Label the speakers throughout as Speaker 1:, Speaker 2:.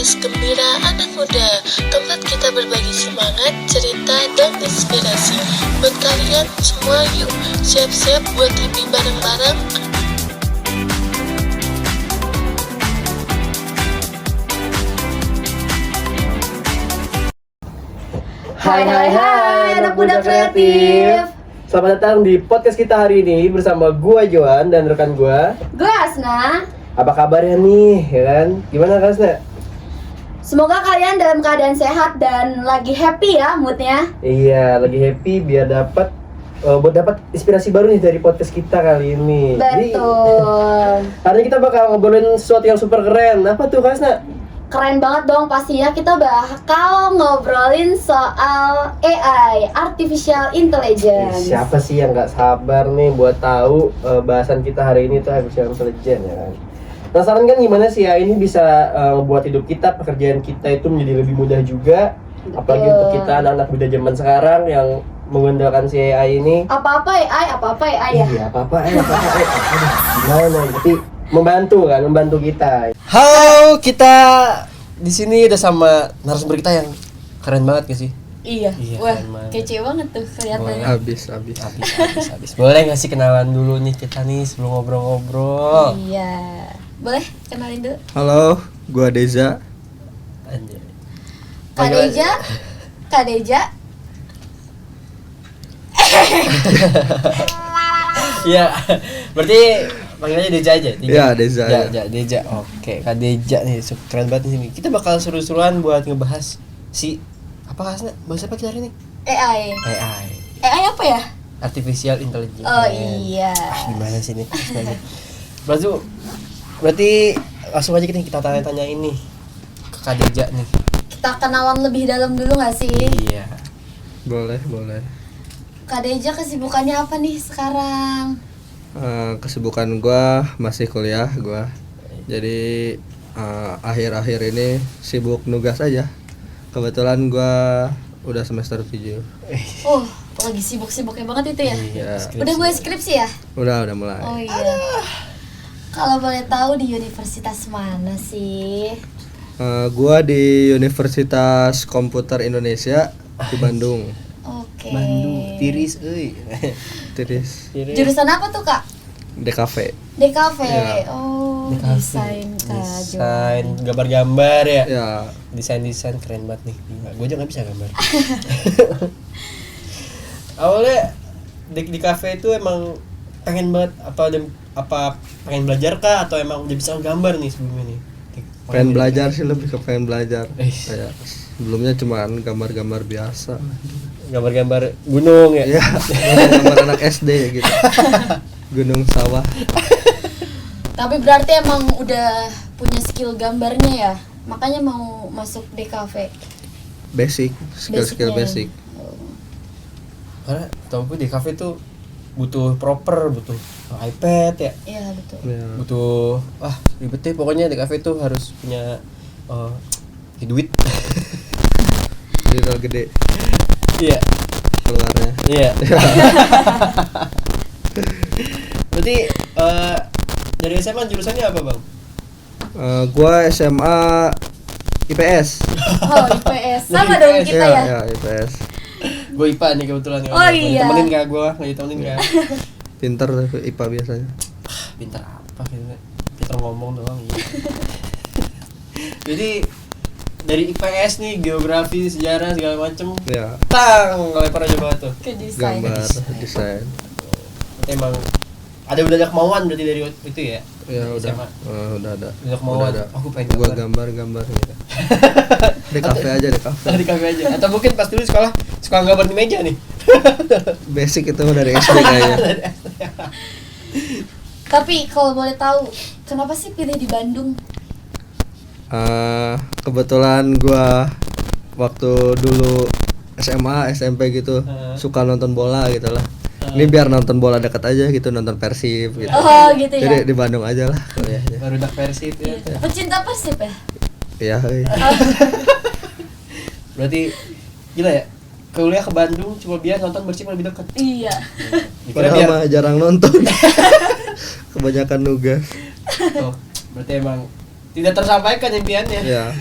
Speaker 1: podcast Gembira Anak Muda, tempat kita berbagi semangat, cerita, dan inspirasi. Buat kalian semua, yuk siap-siap buat happy bareng-bareng.
Speaker 2: Hai anak muda kreatif.
Speaker 3: Selamat datang di podcast kita hari ini bersama gua Johan dan rekan gua.
Speaker 2: Gue Asna.
Speaker 3: Apa kabarnya nih, ya kan? Gimana Kak Asna?
Speaker 2: Semoga kalian dalam keadaan sehat dan lagi happy ya moodnya.
Speaker 3: Iya, lagi happy biar dapat buat dapat inspirasi baru nih dari podcast kita kali ini.
Speaker 2: Betul.
Speaker 3: Hari ini kita bakal ngobrolin sesuatu yang super keren. Apa tuh Kak Asna?
Speaker 2: Keren banget dong pastinya, kita bakal ngobrolin soal AI, Artificial Intelligence.
Speaker 3: Siapa sih yang nggak sabar nih buat tahu bahasan kita hari ini tuh artificial intelligence, ya kan? Penasaran kan gimana sih ya ini bisa buat hidup kita, pekerjaan kita itu menjadi lebih mudah juga. Apalagi untuk kita anak-anak muda zaman sekarang yang mengandalkan si AI ini.
Speaker 2: Apa-apa AI ya?
Speaker 3: Iya, apa-apa AI. Aduh, gimana? Tapi membantu kita.
Speaker 4: Halo, kita di sini udah sama narasumber kita yang keren banget gak sih?
Speaker 2: Iya.
Speaker 4: Iya,
Speaker 2: Wah,
Speaker 4: keren banget.
Speaker 2: kece banget tuh kelihatannya.
Speaker 4: Habis. Boleh gak sih kenalan dulu nih kita nih sebelum ngobrol-ngobrol?
Speaker 2: Iya. Boleh kenalin dulu.
Speaker 5: Halo, gua Deza.
Speaker 4: Anjay.
Speaker 2: Kak Deja.
Speaker 4: Iya, berarti panggilnya Deja aja.
Speaker 5: Iya, Deza, ya.
Speaker 4: Deja. Oke, Kak Deja nih, keren banget di sini. Kita bakal seru-seruan buat ngebahas si apa Kasna? Bahas apa kita hari ini?
Speaker 2: AI. AI apa ya?
Speaker 4: Artificial Intelligence.
Speaker 2: Oh iya.
Speaker 4: Gimana sih nih? Berarti langsung aja kita tanya-tanya ini ke Kak Deja nih.
Speaker 2: Kita kenalan lebih dalam dulu gak sih?
Speaker 4: Iya.
Speaker 5: Boleh.
Speaker 2: Kak Deja kesibukannya apa nih sekarang?
Speaker 5: Kesibukan gua masih kuliah gua. Jadi akhir-akhir ini sibuk nugas aja. Kebetulan gua udah semester 7.
Speaker 2: Oh, lagi sibuk-sibuknya banget itu ya?
Speaker 5: Iya.
Speaker 2: Udah mulai skripsi ya?
Speaker 5: Udah mulai.
Speaker 2: Oh iya. Kalau boleh tahu di universitas mana sih?
Speaker 5: Gua di Universitas Komputer Indonesia di Bandung.
Speaker 2: Oke.
Speaker 4: Bandung tiris euy.
Speaker 5: Tiris
Speaker 2: Jurusan apa tuh, Kak?
Speaker 5: DKV.
Speaker 2: DKV.
Speaker 5: Iya.
Speaker 2: Oh, desain Kak
Speaker 4: Desain
Speaker 2: Jo.
Speaker 4: gambar-gambar ya.
Speaker 5: Ya,
Speaker 4: Desain keren banget nih. Gue aja nggak bisa gambar. Awalnya di kafe itu emang pengen banget apa pengen belajar kah atau emang udah bisa gambar nih sebelumnya nih?
Speaker 5: pengen belajar sih, lebih ke pengen belajar.
Speaker 4: Eish.
Speaker 5: Kayak sebelumnya cuman gambar-gambar biasa.
Speaker 4: Gambar-gambar gunung ya.
Speaker 5: Iya, gambar anak SD gitu. Gunung sawah.
Speaker 2: Tapi berarti emang udah punya skill gambarnya ya? Makanya mau masuk DKV.
Speaker 5: Basic, skill basic.
Speaker 4: Karena tau gue di kafe tuh butuh iPad ya.
Speaker 2: Iya, betul.
Speaker 5: Ya.
Speaker 4: Butuh ribet deh pokoknya di kafe tuh harus punya duit.
Speaker 5: Jadi kalau gede
Speaker 4: Iya.
Speaker 5: keluarnya.
Speaker 4: Iya. Berarti dari SMA jurusannya apa bang?
Speaker 5: Gua SMA IPS.
Speaker 2: Oh, IPS. Sama dong kita ya?
Speaker 5: Ya, IPS.
Speaker 4: Gue IPA nih kebetulan.
Speaker 2: Oh, iya.
Speaker 4: Temenin gak gue? Nggak ditemenin gak?
Speaker 5: Pinter tuh IPA biasanya.
Speaker 4: Pintar apa gitu? Pintar ngomong doang. Iya. Jadi dari IPS nih geografi, sejarah segala macem.
Speaker 5: Ya,
Speaker 4: Lempar aja banget tuh.
Speaker 2: Ke desain.
Speaker 5: gambar, desain.
Speaker 4: Emang ada kemauan berarti dari itu ya?
Speaker 5: Ya
Speaker 4: Dari
Speaker 5: udah.
Speaker 4: SMA.
Speaker 5: Udah ada.
Speaker 4: Udah kemauan.
Speaker 5: Udah ada.
Speaker 4: Aku pengen
Speaker 5: Gua
Speaker 4: gambar.
Speaker 5: gambar gitu. Di kafe aja, di kafe.
Speaker 4: Di kafe aja. Atau mungkin pas dulu sekolah suka gambar di meja nih.
Speaker 5: Basic itu dari SD kayaknya.
Speaker 2: Tapi kalau boleh tahu, kenapa sih pilih di Bandung?
Speaker 5: Kebetulan gua waktu dulu SMA, SMP gitu suka nonton bola gitu lah. Ini biar nonton bola dekat aja gitu, nonton Persib gitu.
Speaker 2: Oh, gitu ya.
Speaker 5: Jadi di Bandung aja lah kuliahnya.
Speaker 4: Baru dak Persib ya.
Speaker 2: Pecinta Persib ya?
Speaker 5: Iya, heuy.
Speaker 4: Berarti gila ya. Kuliah ke Bandung cuma biar nonton Persib lebih dekat.
Speaker 2: Iya.
Speaker 4: Dikira
Speaker 5: Padahal
Speaker 4: biar
Speaker 5: mah jarang nonton. Kebanyakan nugas.
Speaker 4: berarti emang tidak tersampaikan impiannya.
Speaker 5: Ya.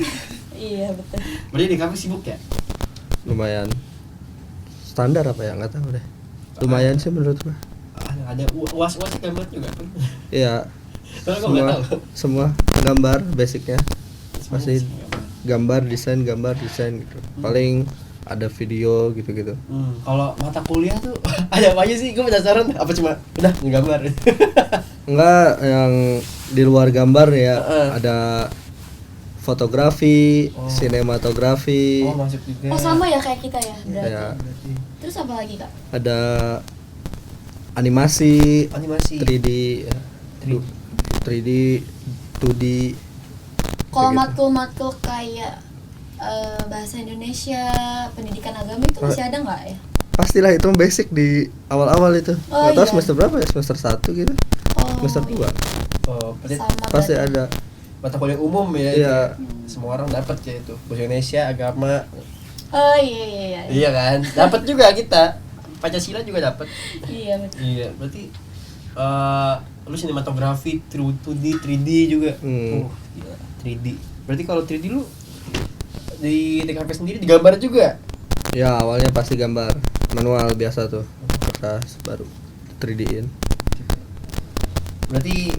Speaker 2: Iya betul.
Speaker 4: Berarti di kafe sibuk ya?
Speaker 5: Lumayan. Standar apa ya? Nggak tahu deh. Lumayan sih menurut gua.
Speaker 4: Ada uas gambar juga.
Speaker 5: Iya.
Speaker 4: Soalnya gua nggak tahu.
Speaker 5: Semua gambar basicnya. Masih gambar desain gitu. Paling ada video gitu-gitu.
Speaker 4: Kalau mata kuliah tuh ada apa aja sih? Gue penasaran. Apa cuma udah nggambar?
Speaker 5: Enggak, yang di luar gambar ya ada fotografi, sinematografi,
Speaker 4: Masuk juga.
Speaker 2: Oh sama ya kayak kita ya berarti.
Speaker 5: ya,
Speaker 2: Terus apa lagi kak?
Speaker 5: ada animasi,
Speaker 4: Animasi.
Speaker 5: 3D, ya. 3D, 2D.
Speaker 2: Kalau
Speaker 5: gitu.
Speaker 2: matkul-matkul kayak bahasa Indonesia, pendidikan agama itu masih ada nggak ya?
Speaker 5: Pastilah itu basic di awal-awal itu.
Speaker 2: Oh,
Speaker 5: Nggak tahu
Speaker 2: iya.
Speaker 5: semester berapa ya? Semester 1 gitu.
Speaker 2: Oh,
Speaker 5: Semester 2.
Speaker 4: Oh, berarti
Speaker 2: sama
Speaker 5: Pasti
Speaker 2: berarti.
Speaker 5: ada.
Speaker 4: mata kuliah umum ya.
Speaker 5: Iya.
Speaker 4: Semua orang dapat ya itu. Bahasa Indonesia, agama.
Speaker 2: Oh iya.
Speaker 4: Iya kan? Dapat juga kita. Pancasila juga dapat.
Speaker 2: Iya betul.
Speaker 4: Iya, berarti lu sinematografi, 2D, 3D juga. Gila, 3D. Berarti kalau 3D lu di TKP sendiri digambar juga?
Speaker 5: Ya awalnya pasti gambar manual biasa tuh. Kertas baru 3D-in.
Speaker 4: Berarti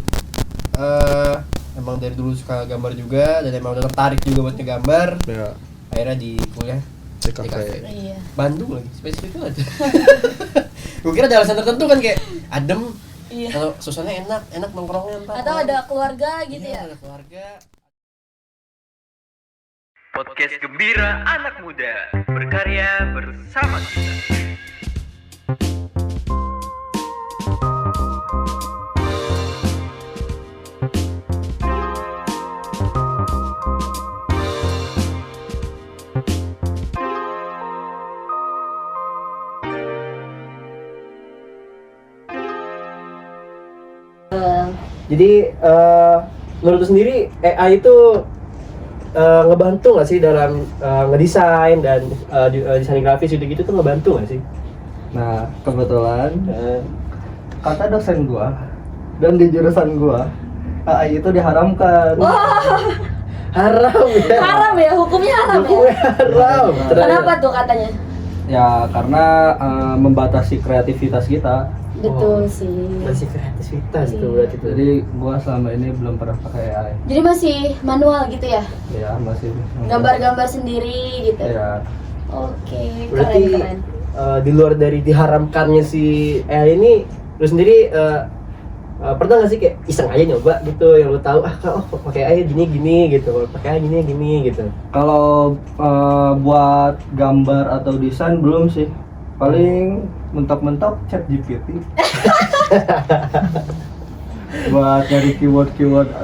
Speaker 4: emang dari dulu suka gambar juga dan emang udah tertarik juga buat ngegambar.
Speaker 5: Ya,
Speaker 4: Akhirnya di kuliah
Speaker 5: TKP.
Speaker 2: Iya.
Speaker 4: Bandung lagi, spesifik banget. Gue kira ada alasan tertentu kan kayak adem,
Speaker 2: Iya.
Speaker 4: kalau suasananya enak nongkrongnya ntar.
Speaker 2: Atau ada keluarga gitu
Speaker 4: Iya,
Speaker 2: ya?
Speaker 4: ada keluarga.
Speaker 6: Podcast Gembira Anak Muda, berkarya bersama kita.
Speaker 3: Jadi menurut lu sendiri AI itu ngebantu nggak sih dalam ngedesain dan desain grafis gitu tuh ngebantu nggak sih?
Speaker 5: Nah, kebetulan
Speaker 3: Eh,
Speaker 5: kata dosen gua dan di jurusan gua AI itu diharamkan.
Speaker 3: haram ya.
Speaker 2: Haram ya, hukumnya haram ya?
Speaker 3: Hukumnya haram.
Speaker 2: Kenapa tuh katanya?
Speaker 5: Ya karena membatasi kreativitas kita.
Speaker 2: Betul sih.
Speaker 3: Masih kreativitas tuh berarti tuh.
Speaker 5: Jadi gua selama ini belum pernah pakai AI.
Speaker 2: Jadi masih manual gitu ya?
Speaker 5: Ya masih.
Speaker 2: Gambar-gambar sendiri gitu?
Speaker 5: Ya.
Speaker 2: Oke,
Speaker 3: Berarti
Speaker 2: keren.
Speaker 3: di luar dari diharamkannya si AI ini, lu sendiri pernah nggak sih kayak iseng aja nyoba gitu yang lu tahu pakai AI gini gitu, kalau pakai AI gini gitu.
Speaker 5: Kalau buat gambar atau desain belum sih. Paling mentok-mentok chat GPT. Buat nyari keyword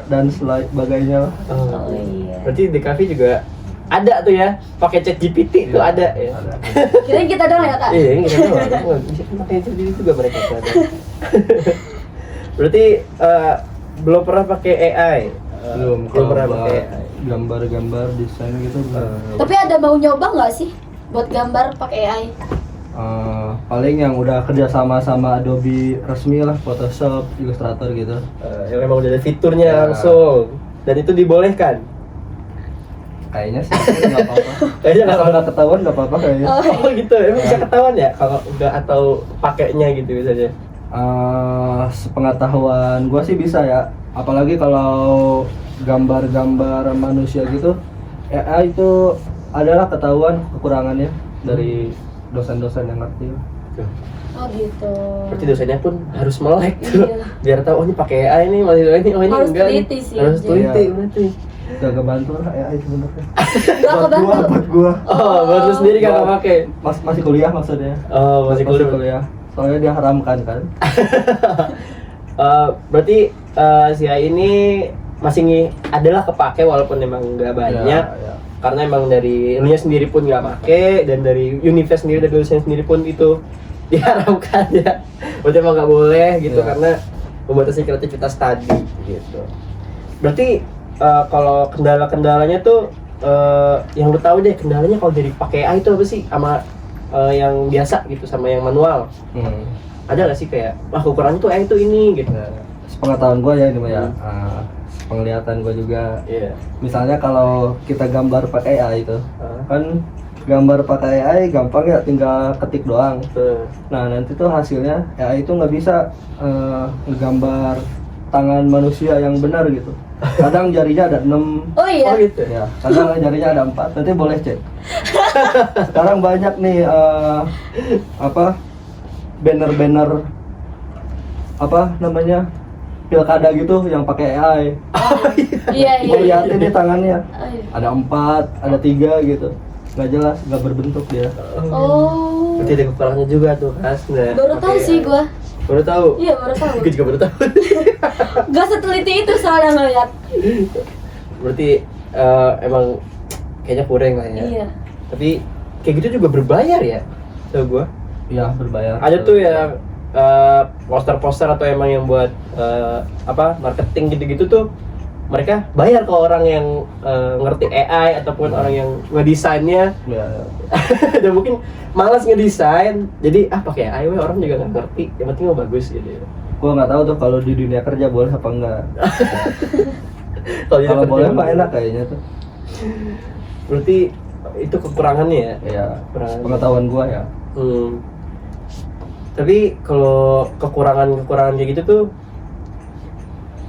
Speaker 5: dan sebagainya.
Speaker 2: Oh iya.
Speaker 3: Berarti di cafe juga ada tuh ya, pakai chat GPT itu ada ya.
Speaker 5: Ada.
Speaker 2: Kirain kita doang ya kak?
Speaker 3: Iya, ini kita doang. Bisa pakai chat GPT juga mereka tuh ada. Berarti belum pernah pakai AI.
Speaker 5: Belum
Speaker 3: pernah
Speaker 5: buat
Speaker 3: pakai AI.
Speaker 5: gambar-gambar desain gitu belum.
Speaker 2: Tapi ada mau nyoba nggak sih buat gambar pakai AI?
Speaker 5: Paling yang udah kerja sama Adobe resmi lah, Photoshop, Illustrator gitu.
Speaker 3: Yang memang udah ada fiturnya
Speaker 5: Ya.
Speaker 3: langsung dan itu dibolehkan.
Speaker 5: Kayaknya sih nggak apa-apa.
Speaker 3: Kayaknya nggak
Speaker 5: Asal nggak ketahuan nggak apa-apa kayaknya.
Speaker 3: Oh gitu, emang bisa ketahuan ya kalau enggak atau pakainya gitu biasanya.
Speaker 5: Sepengetahuan gua sih bisa ya. Apalagi kalau gambar-gambar manusia gitu, AI itu adalah ketahuan kekurangannya dari dosen-dosen yang ngerti.
Speaker 2: Oh gitu.
Speaker 3: Berarti dosennya pun harus melek tuh.
Speaker 2: Iya.
Speaker 3: Biar tahu oh ini pakai AI nih, masih ini oh ini
Speaker 2: Harus
Speaker 3: enggak. nih.
Speaker 2: teliti sih,
Speaker 3: Harus
Speaker 2: Jay.
Speaker 3: teliti
Speaker 5: Iya.
Speaker 3: berarti.
Speaker 5: Udah kebantu lah AI sebenarnya.
Speaker 2: Nggak kebantu.
Speaker 5: buat gua.
Speaker 3: Oh, buat lu sendiri kan
Speaker 5: Buat-
Speaker 3: pakai.
Speaker 5: Masih kuliah maksudnya.
Speaker 3: Oh, masih kuliah.
Speaker 5: kuliah. Soalnya dia haramkan kan.
Speaker 3: Berarti si AI ini masih adalah kepake walaupun memang nggak banyak.
Speaker 5: Ya.
Speaker 3: Karena emang dari elunya sendiri pun nggak pakai dan dari Unives sendiri, dari dosen sendiri pun itu diharamkan ya. Berarti emang nggak boleh gitu
Speaker 5: Ya.
Speaker 3: karena membatasi kreativitas tadi gitu. Berarti kalau kendala-kendalanya tuh yang lu tahu deh kendalanya kalau dari pakai AI itu apa sih sama yang biasa gitu sama yang manual? Ada nggak sih kayak wah kekurangannya tuh AI itu ini gitu?
Speaker 5: Sepengetahuan gua ya ini mah ya. penglihatan gue juga.
Speaker 3: Iya.
Speaker 5: Misalnya kalau kita gambar pakai AI itu,
Speaker 3: Ah.
Speaker 5: kan gambar pakai AI gampang ya, tinggal ketik doang. Nah nanti tuh hasilnya AI itu nggak bisa ngegambar tangan manusia yang benar gitu. Kadang jarinya ada 6,
Speaker 2: Oh iya.
Speaker 3: Oh gitu.
Speaker 5: ya, kadang jarinya ada 4. Nanti boleh cek. Sekarang banyak nih apa banner-banner apa namanya pilkada gitu yang pakai AI.
Speaker 2: Iya iya.
Speaker 5: Gue liatin nih tangannya,
Speaker 2: Oh, iya.
Speaker 5: ada 4, ada 3 gitu, nggak jelas, nggak berbentuk dia.
Speaker 2: Oh.
Speaker 3: Berarti ada kekurangannya juga tuh Kas. Nah,
Speaker 2: Baru tahu
Speaker 3: pakai
Speaker 2: sih
Speaker 3: AI.
Speaker 2: gua.
Speaker 3: Baru tahu.
Speaker 2: Iya baru tahu.
Speaker 3: Gue juga baru tahu.
Speaker 2: Gak seteliti itu soalnya ngeliat.
Speaker 3: Berarti emang kayaknya kurang lah ya.
Speaker 2: Iya.
Speaker 3: Tapi kayak gitu juga berbayar ya, tau gue.
Speaker 5: Iya, berbayar.
Speaker 3: Ada tuh yang poster-poster atau emang yang buat apa marketing gitu-gitu tuh mereka bayar ke orang yang ngerti AI ataupun orang yang ngedesainnya.
Speaker 5: Ya,
Speaker 3: Dan mungkin malas ngedesain, jadi pakai AI we, orang juga nggak ngerti, yang penting mau bagus gitu.
Speaker 5: gue nggak tahu tuh kalau di dunia kerja boleh apa enggak.
Speaker 3: Kalau jadi
Speaker 5: Kalau boleh
Speaker 3: kerjaan
Speaker 5: mah enak kayaknya tuh.
Speaker 3: berarti itu kekurangannya ya.
Speaker 5: Ya,
Speaker 3: Kekurangan.
Speaker 5: pengetahuan gue ya.
Speaker 3: Tapi kalau kekurangan kayak gitu tuh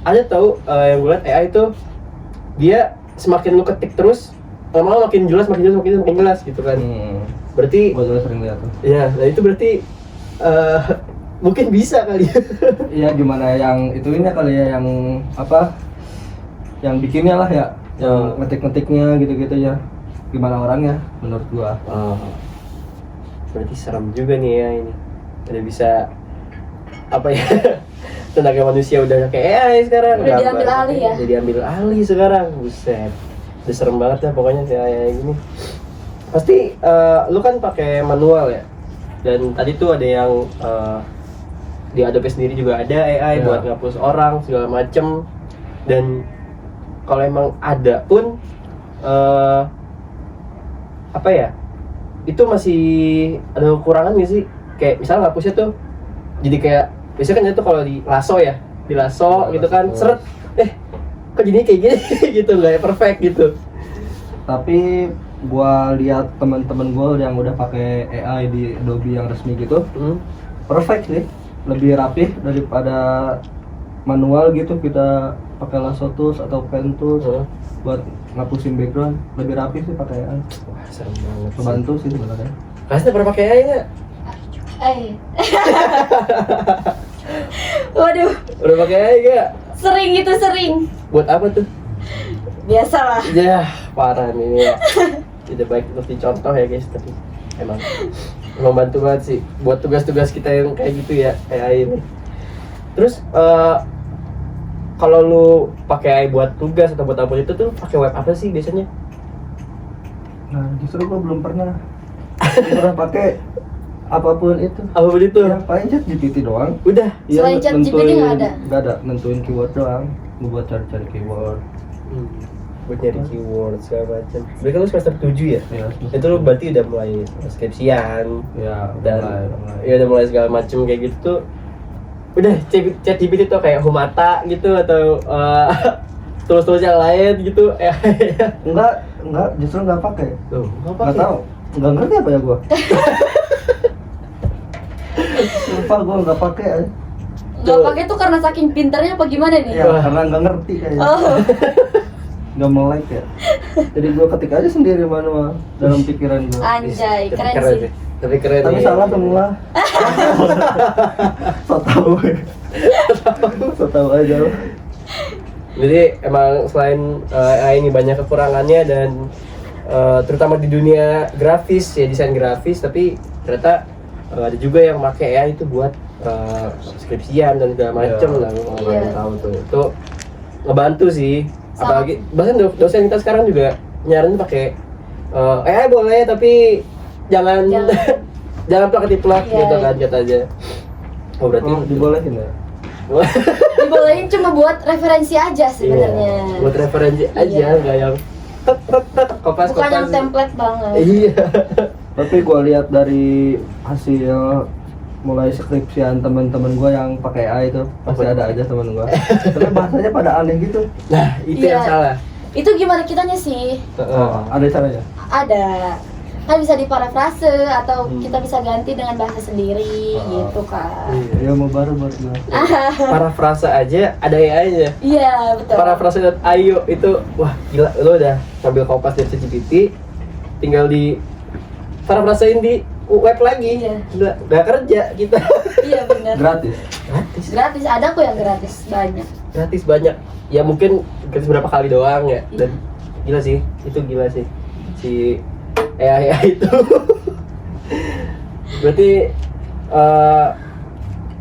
Speaker 3: ada tahu yang gue liat AI tuh dia semakin lu ketik terus lama-lama makin jelas gitu kan. Berarti
Speaker 5: Gue juga sering lihat tuh.
Speaker 3: ya, nah itu berarti mungkin bisa kali.
Speaker 5: Iya, gimana yang ituinnya kali ya, yang apa? Yang bikinnya lah ya, yang ngetik-ngetiknya gitu-gitu ya. Gimana orangnya menurut gua.
Speaker 3: Berarti serem juga nih ya ini. Ada bisa apa ya? Tenaga manusia udah kayak AI sekarang.
Speaker 2: Udah diambil alih ya?
Speaker 3: Jadi ambil alih sekarang. Buset. Udah serem banget ya pokoknya si AI gini. Pasti lu kan pakai manual ya. Dan tadi tuh ada yang di Adobe sendiri juga ada AI buat ngapus orang segala macem. Dan kalau emang ada pun apa ya? Itu masih ada kekurangan nggak sih? Kayak misalnya ngapusnya tuh jadi kayak biasanya kan itu kalau di lasso ya, di lasso gitu kan, seret, kok jadi kayak gini gitu, nggak perfect gitu.
Speaker 5: Tapi gua lihat teman-teman gua yang udah pakai AI di Adobe yang resmi gitu, perfect sih, lebih rapih daripada manual gitu. Kita pakai lasso tools atau pen tools buat ngapusin background, lebih rapih sih pakai AI.
Speaker 3: Wah, serem banget.
Speaker 5: Membantu sih sebenarnya.
Speaker 3: Kasih pernah pakai AI nggak?
Speaker 2: Waduh,
Speaker 3: Pernah pakai AI nggak?
Speaker 2: sering itu sering.
Speaker 3: Buat apa tuh?
Speaker 2: Biasalah.
Speaker 3: Ya, parah nih ya. Tidak baik untuk dicontoh ya guys, tapi emang membantu banget sih buat tugas-tugas kita yang kayak gitu ya, AI ini. Terus kalau lu pakai AI buat tugas atau buat apa itu tuh pakai web apa sih biasanya?
Speaker 5: Nah, justru gua belum pernah pakai apapun itu.
Speaker 3: Apapun itu?
Speaker 5: Ya, paling ChatGPT doang.
Speaker 3: Udah.
Speaker 5: Iya,
Speaker 2: Selain ChatGPT
Speaker 5: nentuin-
Speaker 2: nggak ada?
Speaker 5: Nggak ada, nentuin keyword doang. Gua buat cari-cari keyword.
Speaker 3: Buat nyari keyword segala macam. Berarti kan lu semester 7 ya?
Speaker 5: Ya,
Speaker 3: Itu lu berarti udah mulai skripsian
Speaker 5: ya
Speaker 3: dan
Speaker 5: mulai.
Speaker 3: ya udah mulai segala macam kayak gitu tuh. Udah ChatGPT tuh kayak Humata gitu atau tools-tools yang lain gitu.
Speaker 5: Enggak, justru nggak pakai.
Speaker 3: Tuh,
Speaker 5: Nggak tahu, nggak ngerti apa ya gua. Sumpah gua nggak pakai.
Speaker 2: Nggak pakai tuh karena saking pinternya apa gimana nih?
Speaker 5: Ya, karena nggak ngerti kayaknya.
Speaker 2: Oh.
Speaker 5: Nggak melek ya. Jadi gua ketik aja sendiri manual dalam pikiran gua.
Speaker 2: Anjay,
Speaker 3: Tapi
Speaker 2: keren sih.
Speaker 3: Tapi keren
Speaker 5: Tapi
Speaker 3: nih.
Speaker 5: salah semua. So tahu. So tahu aja lo.
Speaker 3: Jadi emang selain AI ini banyak kekurangannya dan terutama di dunia grafis ya, desain grafis, tapi ternyata ada juga yang pakai AI itu buat skripsian dan segala macem lah.
Speaker 2: Iya.
Speaker 3: Tahu tuh itu ngebantu sih.
Speaker 2: Sama.
Speaker 3: Apalagi bahkan dosen kita sekarang juga nyaranin pakai AI boleh tapi jangan jangan plak-plak
Speaker 2: Iya,
Speaker 3: gitu
Speaker 2: iya.
Speaker 3: kan katanya. Oh berarti
Speaker 5: Dibolehin ya.
Speaker 2: Dibolehin cuma buat referensi aja sebenarnya.
Speaker 3: Iya, buat referensi aja,
Speaker 2: Iya.
Speaker 3: nggak yang kopas.
Speaker 2: Bukan yang template banget.
Speaker 3: Iya.
Speaker 5: Tapi gua lihat dari hasil mulai skripsian teman-teman gue yang pakai AI itu pasti
Speaker 3: Apa?
Speaker 5: ada aja teman gue. Tapi bahasanya pada aneh gitu.
Speaker 3: Nah, itu
Speaker 2: Iya.
Speaker 3: yang salah.
Speaker 2: Itu gimana kitanya sih?
Speaker 5: Ada caranya.
Speaker 2: Ada. Kan bisa diparafrase atau kita bisa ganti dengan bahasa sendiri gitu kan.
Speaker 5: Ya mau baru buat gue.
Speaker 3: Parafrase aja ada AI-nya.
Speaker 2: Iya, betul.
Speaker 3: Parafrase.io itu wah gila, lo udah ngambil kopas dari ChatGPT, tinggal di parafrasein di web lagi.
Speaker 2: Iya.
Speaker 3: Udah kerja kita.
Speaker 2: Iya benar.
Speaker 5: Gratis.
Speaker 2: Gratis, ada kok yang gratis banyak.
Speaker 3: Gratis banyak. Ya mungkin gratis berapa kali doang ya. Dan gila sih, itu gila sih. Si AI itu. Berarti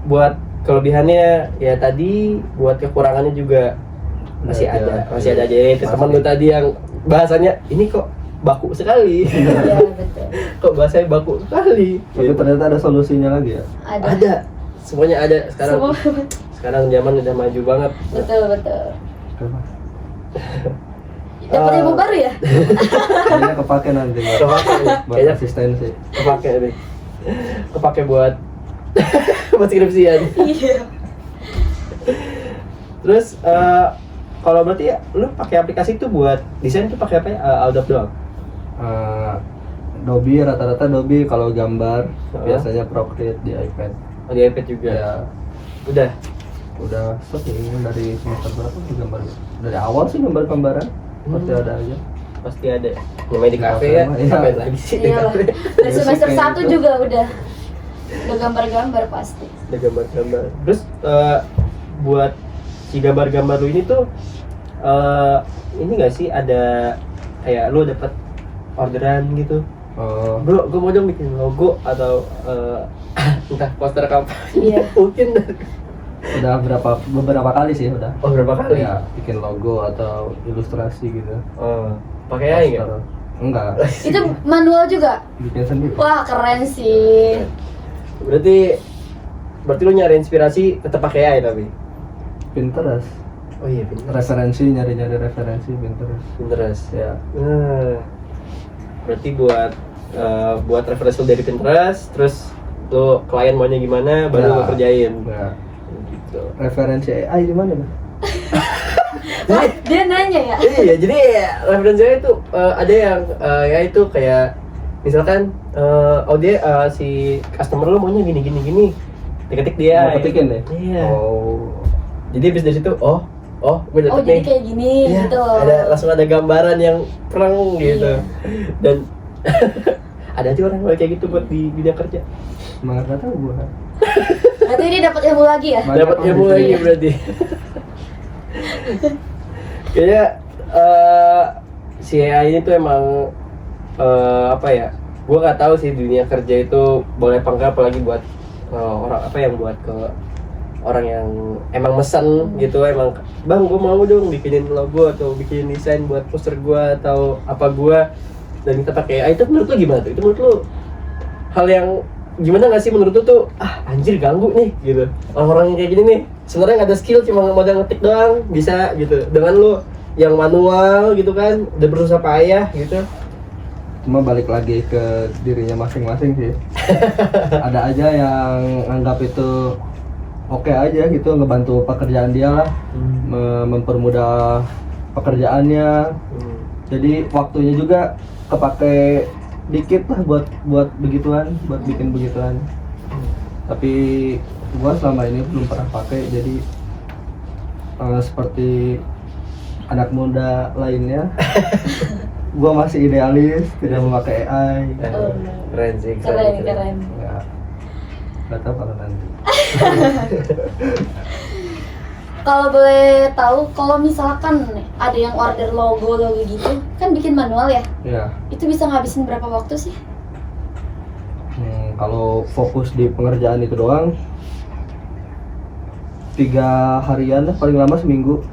Speaker 3: buat kelebihannya ya tadi, buat kekurangannya juga masih
Speaker 5: Ya,
Speaker 3: ada,
Speaker 5: ya,
Speaker 3: masih
Speaker 5: ya.
Speaker 3: ada aja. Itu teman lu tadi yang bahasanya ini kok baku sekali.
Speaker 2: Iya, betul.
Speaker 3: Kok bahasanya baku sekali.
Speaker 5: Tapi
Speaker 3: Gitu.
Speaker 5: ternyata ada solusinya lagi ya.
Speaker 2: Ada.
Speaker 3: Semuanya ada sekarang.
Speaker 2: Semua.
Speaker 3: Sekarang zaman udah maju banget.
Speaker 2: Betul, betul.
Speaker 5: Kenapa?
Speaker 2: Dapat ilmu baru ya?
Speaker 5: Kayaknya kepake nanti buat,
Speaker 3: Kepake nih.
Speaker 5: buat
Speaker 3: Kayaknya
Speaker 5: asistensi.
Speaker 3: kepake nih. Kepake buat buat skripsian.
Speaker 2: Iya.
Speaker 3: Terus kalau berarti ya, lu pakai aplikasi itu buat desain tuh pakai apa ya? Adobe doang.
Speaker 5: Adobe rata-rata Adobe kalau gambar biasanya Procreate di iPad.
Speaker 3: Oh, di iPad juga.
Speaker 5: Ya
Speaker 3: Udah.
Speaker 5: sering dari semester berapa tuh gambar? Dari awal sih gambar-gambaran pasti ada aja.
Speaker 3: Pasti ada. Namanya di kafe ya.
Speaker 5: Iya.
Speaker 3: Ngapain lagi sih di
Speaker 2: Iya lah.
Speaker 3: kafe?
Speaker 2: Dari semester
Speaker 5: Basic kayak
Speaker 2: 1
Speaker 5: gitu.
Speaker 2: juga udah gambar-gambar pasti.
Speaker 3: Ada gambar-gambar. Terus buat si gambar-gambar lu ini tuh ini nggak sih ada kayak lu dapat orderan gitu?
Speaker 5: Oh,
Speaker 3: Bro, gue mau dong bikin logo atau entah poster kampanye.
Speaker 2: Iya.
Speaker 3: Mungkin.
Speaker 5: udah beberapa kali sih udah.
Speaker 3: Oh, berapa kali?
Speaker 5: Ya, bikin logo atau ilustrasi gitu.
Speaker 3: Oh, pakai AI nggak?
Speaker 5: Poster. Enggak,
Speaker 2: Itu manual juga.
Speaker 5: bikin sendiri.
Speaker 2: Wah, keren sih.
Speaker 3: Berarti lu nyari inspirasi tetap pakai AI tapi.
Speaker 5: Pinterest.
Speaker 3: Oh iya, Pinterest.
Speaker 5: Referensi, nyari-nyari referensi Pinterest.
Speaker 3: Pinterest.
Speaker 5: Ya,
Speaker 3: Berarti buat referensi lu dari Pinterest, terus lu klien maunya gimana, baru
Speaker 5: Ya.
Speaker 3: lu kerjain.
Speaker 5: ya.
Speaker 3: Gitu.
Speaker 5: Referensi AI di mana, Bang?
Speaker 2: Wah, dia nanya ya.
Speaker 3: Iya, jadi referensinya itu ada yang ya itu kayak misalkan si customer lu maunya gini, diketik dia.
Speaker 5: Mau ketikin deh?
Speaker 3: Iya.
Speaker 5: Oh.
Speaker 3: Jadi habis dari situ, gue
Speaker 2: Oh,
Speaker 3: dapet
Speaker 2: jadi
Speaker 3: nih.
Speaker 2: kayak gini
Speaker 3: Iya,
Speaker 2: gitu loh.
Speaker 3: langsung ada gambaran yang perang gitu.
Speaker 2: Iya.
Speaker 3: Dan ada aja orang kayak gitu buat di bidang kerja.
Speaker 5: Semangat kata gua.
Speaker 2: Berarti ini dapat ilmu lagi ya?
Speaker 5: Banyak
Speaker 3: Dapat ilmu
Speaker 5: orang
Speaker 3: lagi
Speaker 2: gitu.
Speaker 3: berarti. Kayaknya si AI ini tuh emang apa ya? Gua nggak tahu sih dunia kerja itu boleh apa enggak, apalagi buat orang apa yang buat ke orang yang emang mesen gitu, emang bang gue mau dong bikinin logo atau bikin desain buat poster gue atau apa gue, dan kita pakai AI. Itu menurut lu gimana tuh? Itu menurut lu hal yang gimana nggak sih menurut lu tuh? Anjir ganggu nih gitu, orang-orang yang kayak gini nih sebenarnya nggak ada skill, cuma modal ngetik doang bisa gitu, dengan lu yang manual gitu kan, udah berusaha payah gitu.
Speaker 5: Cuma balik lagi ke dirinya masing-masing sih. Ada aja yang anggap itu oke aja gitu, ngebantu pekerjaan dia lah, mempermudah pekerjaannya. Jadi waktunya juga kepake dikit lah buat begituan, buat bikin begituan. Tapi gua selama ini belum pernah pakai, jadi seperti anak muda lainnya, gua masih idealis, tidak memakai AI.
Speaker 2: Oh,
Speaker 3: Keren sih,
Speaker 2: keren.
Speaker 5: Ya, nggak tahu kalau nanti.
Speaker 2: Kalau boleh tahu, kalau misalkan ada yang order logo gitu, kan bikin manual ya?
Speaker 5: Ya,
Speaker 2: Itu bisa ngabisin berapa waktu sih?
Speaker 5: kalau fokus di pengerjaan itu doang 3 harian lah, paling lama seminggu.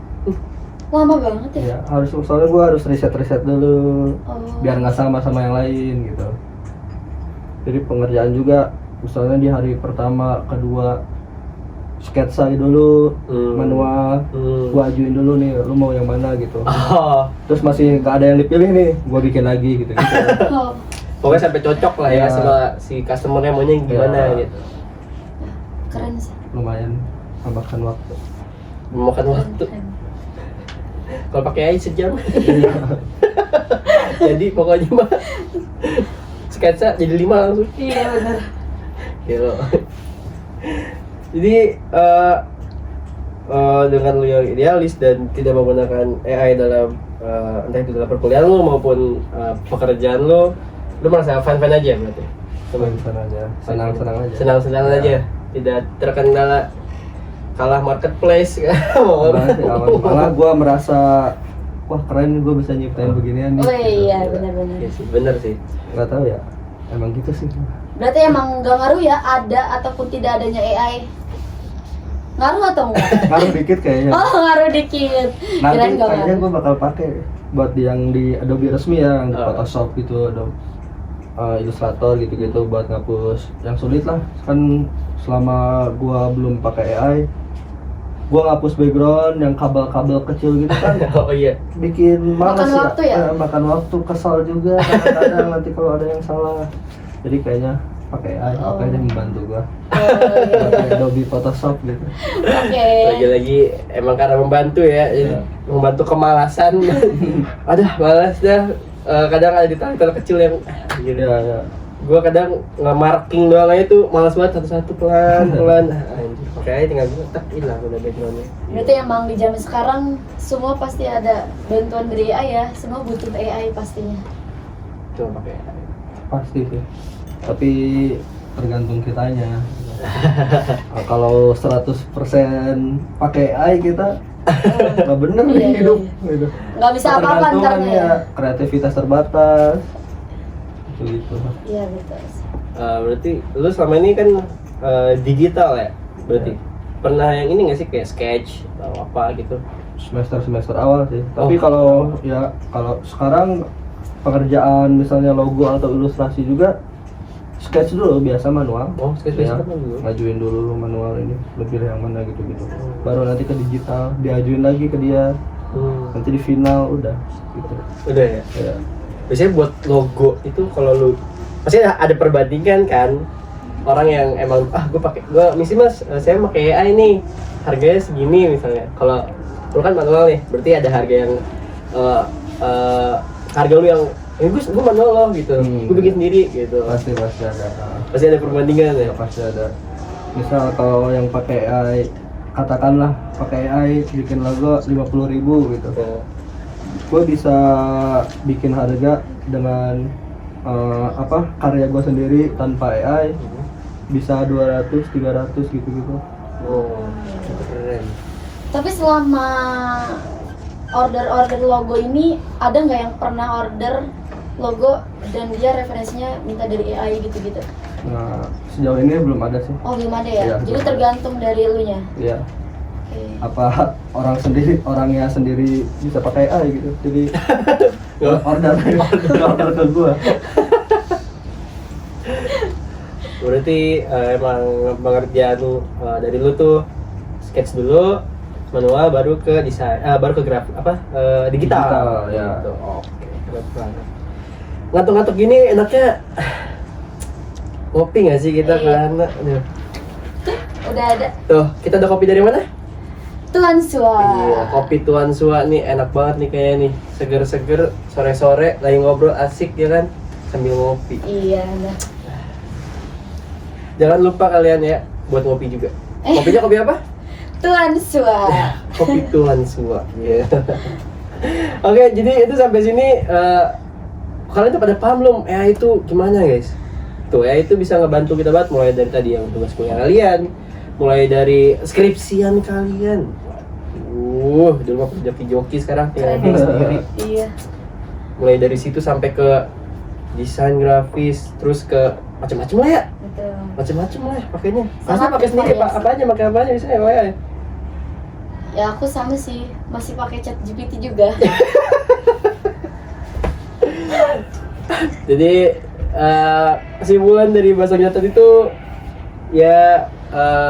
Speaker 2: Lama banget ya?
Speaker 5: Ya, soalnya gua harus riset dulu
Speaker 2: Oh.
Speaker 5: biar nggak sama yang lain gitu. Jadi pengerjaan juga misalnya di hari pertama, kedua sketsa dulu manual, gua ajuin dulu nih lu mau yang mana gitu.
Speaker 3: Oh,
Speaker 5: Terus masih nggak ada yang dipilih nih, gua bikin lagi gitu.
Speaker 2: Oh.
Speaker 3: pokoknya sampai cocok lah ya
Speaker 5: Ya.
Speaker 3: sama si customernya maunya yang gimana
Speaker 5: Ya.
Speaker 3: gitu.
Speaker 5: lumayan memakan waktu.
Speaker 3: Memakan waktu. Kalau pakai AI sejam. Jadi pokoknya mah sketsa jadi 5 langsung.
Speaker 2: Iya benar.
Speaker 3: Gitu. Jadi dengan lu yang idealis dan tidak menggunakan AI dalam entah itu dalam perkuliahan lu maupun pekerjaan lu merasa fun-fun aja berarti.
Speaker 5: Senang aja, senang-senang aja.
Speaker 3: Senang-senang aja, tidak terkendala kalah marketplace.
Speaker 5: Malah gue merasa wah keren gue bisa nyiptain beginian nih.
Speaker 2: Oh iya benar-benar.
Speaker 3: Iya sih, bener sih.
Speaker 5: Nggak tahu ya, emang gitu sih.
Speaker 2: Berarti emang gak ngaruh ya ada ataupun tidak adanya AI? Ngaruh atau enggak?
Speaker 5: Ngaruh dikit kayaknya.
Speaker 2: Oh ngaruh dikit.
Speaker 5: Nanti
Speaker 2: Kirain gak
Speaker 5: kayaknya
Speaker 2: ngaruh.
Speaker 5: gue bakal pakai buat yang di Adobe resmi ya, yang di Photoshop gitu, Adobe Illustrator gitu-gitu buat ngapus yang sulit lah. Kan selama gua belum pakai AI, gua ngapus background yang kabel-kabel kecil gitu kan.
Speaker 3: Oh iya.
Speaker 5: Bikin malas
Speaker 2: Makan waktu ya?
Speaker 5: makan waktu, kesal juga kadang-kadang nanti kalau ada yang salah. Jadi kayaknya pakai AI, kayaknya membantu gua. Pakai Adobe Photoshop gitu.
Speaker 2: Oke.
Speaker 3: Lagi-lagi emang karena membantu ya, jadi membantu kemalasan. Aduh, malas dah. Kadang ada detail kecil yang
Speaker 5: Gitu ya.
Speaker 3: gua kadang nge-marking doang aja tuh malas banget, satu-satu pelan-pelan. Anjir, pakai aja tinggal gua tak hilang udah backgroundnya.
Speaker 2: Berarti emang di zaman sekarang semua pasti ada bantuan dari AI ya. Semua butuh AI pastinya.
Speaker 3: Cuma pakai AI.
Speaker 5: Pasti sih. Tapi tergantung kitanya. Nah, kalau 100% pakai AI kita nggak bener
Speaker 2: Iya,
Speaker 5: nih
Speaker 2: iya,
Speaker 5: hidup
Speaker 2: iya.
Speaker 5: gitu.
Speaker 2: Nggak bisa apa-apa
Speaker 5: Tergantung
Speaker 2: ntar
Speaker 5: kan
Speaker 2: ya.
Speaker 5: kreativitas terbatas gitu.
Speaker 2: Iya betul.
Speaker 3: Berarti lu selama ini kan digital ya? Berarti pernah yang ini nggak sih kayak sketch atau apa gitu?
Speaker 5: Semester awal sih. Tapi kalau sekarang pekerjaan misalnya logo atau ilustrasi juga sketch dulu biasa manual.
Speaker 3: Oh, sketch
Speaker 5: Ya,
Speaker 3: biasa dulu.
Speaker 5: ngajuin dulu manual ini lebih yang mana gitu. Baru nanti ke digital, diajuin lagi ke dia. Nanti di final udah gitu.
Speaker 3: Udah ya?
Speaker 5: Ya.
Speaker 3: Biasanya buat logo itu kalau lu pasti ada perbandingan kan, orang yang emang gua misi mas saya pakai AI nih harganya segini misalnya. Kalau lu kan manual nih berarti ada harga yang harga lu yang gue manual loh gitu, gue bikin sendiri gitu.
Speaker 5: Pasti ada.
Speaker 3: Pasti ada perbandingan ya.
Speaker 5: Ya pasti ada. Misal kalau yang pakai AI, katakanlah pakai AI bikin logo 50.000 gitu. Gue bisa bikin harga dengan karya gue sendiri tanpa AI bisa 200, 300 gitu.
Speaker 3: Oh, keren.
Speaker 2: Tapi selama order logo ini ada nggak yang pernah order logo dan dia referensinya minta dari AI gitu-gitu?
Speaker 5: Nah, sejauh ini belum ada sih.
Speaker 2: Oh belum ada ya?
Speaker 5: Iya,
Speaker 2: Jadi
Speaker 5: belum
Speaker 2: tergantung dari elunya?
Speaker 5: Iya.
Speaker 2: Oke.
Speaker 5: Apa orangnya sendiri bisa pakai AI gitu. Jadi order ke gua.
Speaker 3: Berarti emang pengerjaan lu dari lu tuh sketch dulu manual baru ke desain baru ke grafik digital
Speaker 5: ya.
Speaker 3: gitu. Oke, keren banget. Ngantuk-ngantuk gini enaknya ngopi nggak sih kita kan?
Speaker 2: Udah ada.
Speaker 3: Tuh, kita ada kopi dari mana?
Speaker 2: Tuan Sua.
Speaker 3: Iya, kopi Tuan Sua nih enak banget nih kayaknya nih. Seger-seger sore-sore lagi ngobrol asik ya kan sambil ngopi.
Speaker 2: Iya, nah.
Speaker 3: Jangan lupa kalian ya buat ngopi juga. Kopinya kopi apa?
Speaker 2: Tuan Sua.
Speaker 3: Kopi Tuan Sua. Iya. Oke, jadi itu sampai sini kalian tuh pada paham belum AI itu gimana guys? Tuh AI itu bisa ngebantu kita banget mulai dari tadi yang tugas kuliah kalian, mulai dari skripsian kalian. Dulu mah joki-joki sekarang tinggal bikin sendiri.
Speaker 2: Iya.
Speaker 3: Mulai dari situ sampai ke desain grafis, terus ke macam-macam lah ya.
Speaker 2: Betul.
Speaker 3: Macam-macam lah pakainya.
Speaker 2: Sangat
Speaker 3: Masa pakai sendiri
Speaker 2: bervariasi.
Speaker 3: apa aja pakai apa aja bisa ya.
Speaker 2: Ya aku sama sih, masih pakai ChatGPT juga.
Speaker 3: Jadi kesimpulan dari bahasa nyata itu ya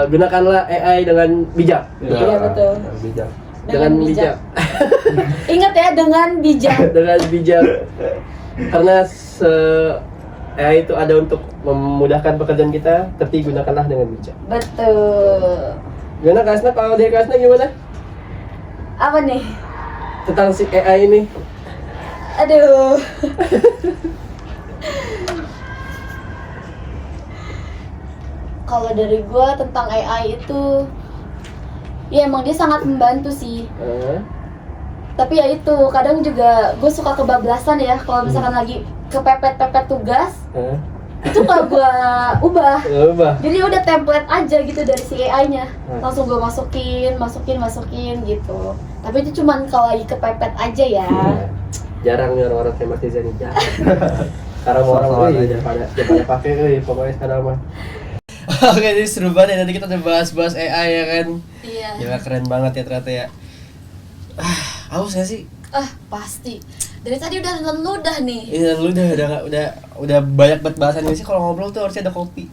Speaker 3: gunakanlah AI dengan bijak.
Speaker 2: Iya, betul.
Speaker 5: Bijak.
Speaker 3: Dengan bijak.
Speaker 2: Ingat ya, dengan bijak.
Speaker 3: Dengan bijak. Karena AI itu ada untuk memudahkan pekerjaan kita, tapi gunakanlah dengan bijak.
Speaker 2: Betul.
Speaker 3: Gimana Kak Asna? Kalau dari Kak Asna gimana?
Speaker 2: Apa nih?
Speaker 3: Tentang si AI ini?
Speaker 2: Aduh. Kalau dari gua tentang AI itu, ya emang dia sangat membantu sih. Tapi ya itu, kadang juga gue suka kebablasan ya kalau misalkan lagi kepepet-pepet tugas. Itu nggak gue ubah. Jadi udah template aja gitu dari si AI-nya. Langsung gue masukin gitu. Tapi itu cuman kalau lagi kepepet aja ya.
Speaker 3: Jarang nih orang-orang kayak Mas Riza nih. Sekarang orang aja pada pakai pokoknya sekarang mah.
Speaker 4: Oke, jadi seru banget ya. Nanti kita udah bahas-bahas AI ya kan.
Speaker 2: Iya.
Speaker 4: Gila, keren banget ya ternyata ya. Haus gak sih?
Speaker 2: Pasti. Dari tadi udah ludah nih.
Speaker 4: Iya, lu udah banyak banget bahasan ini sih. Kalau ngobrol tuh harusnya ada kopi.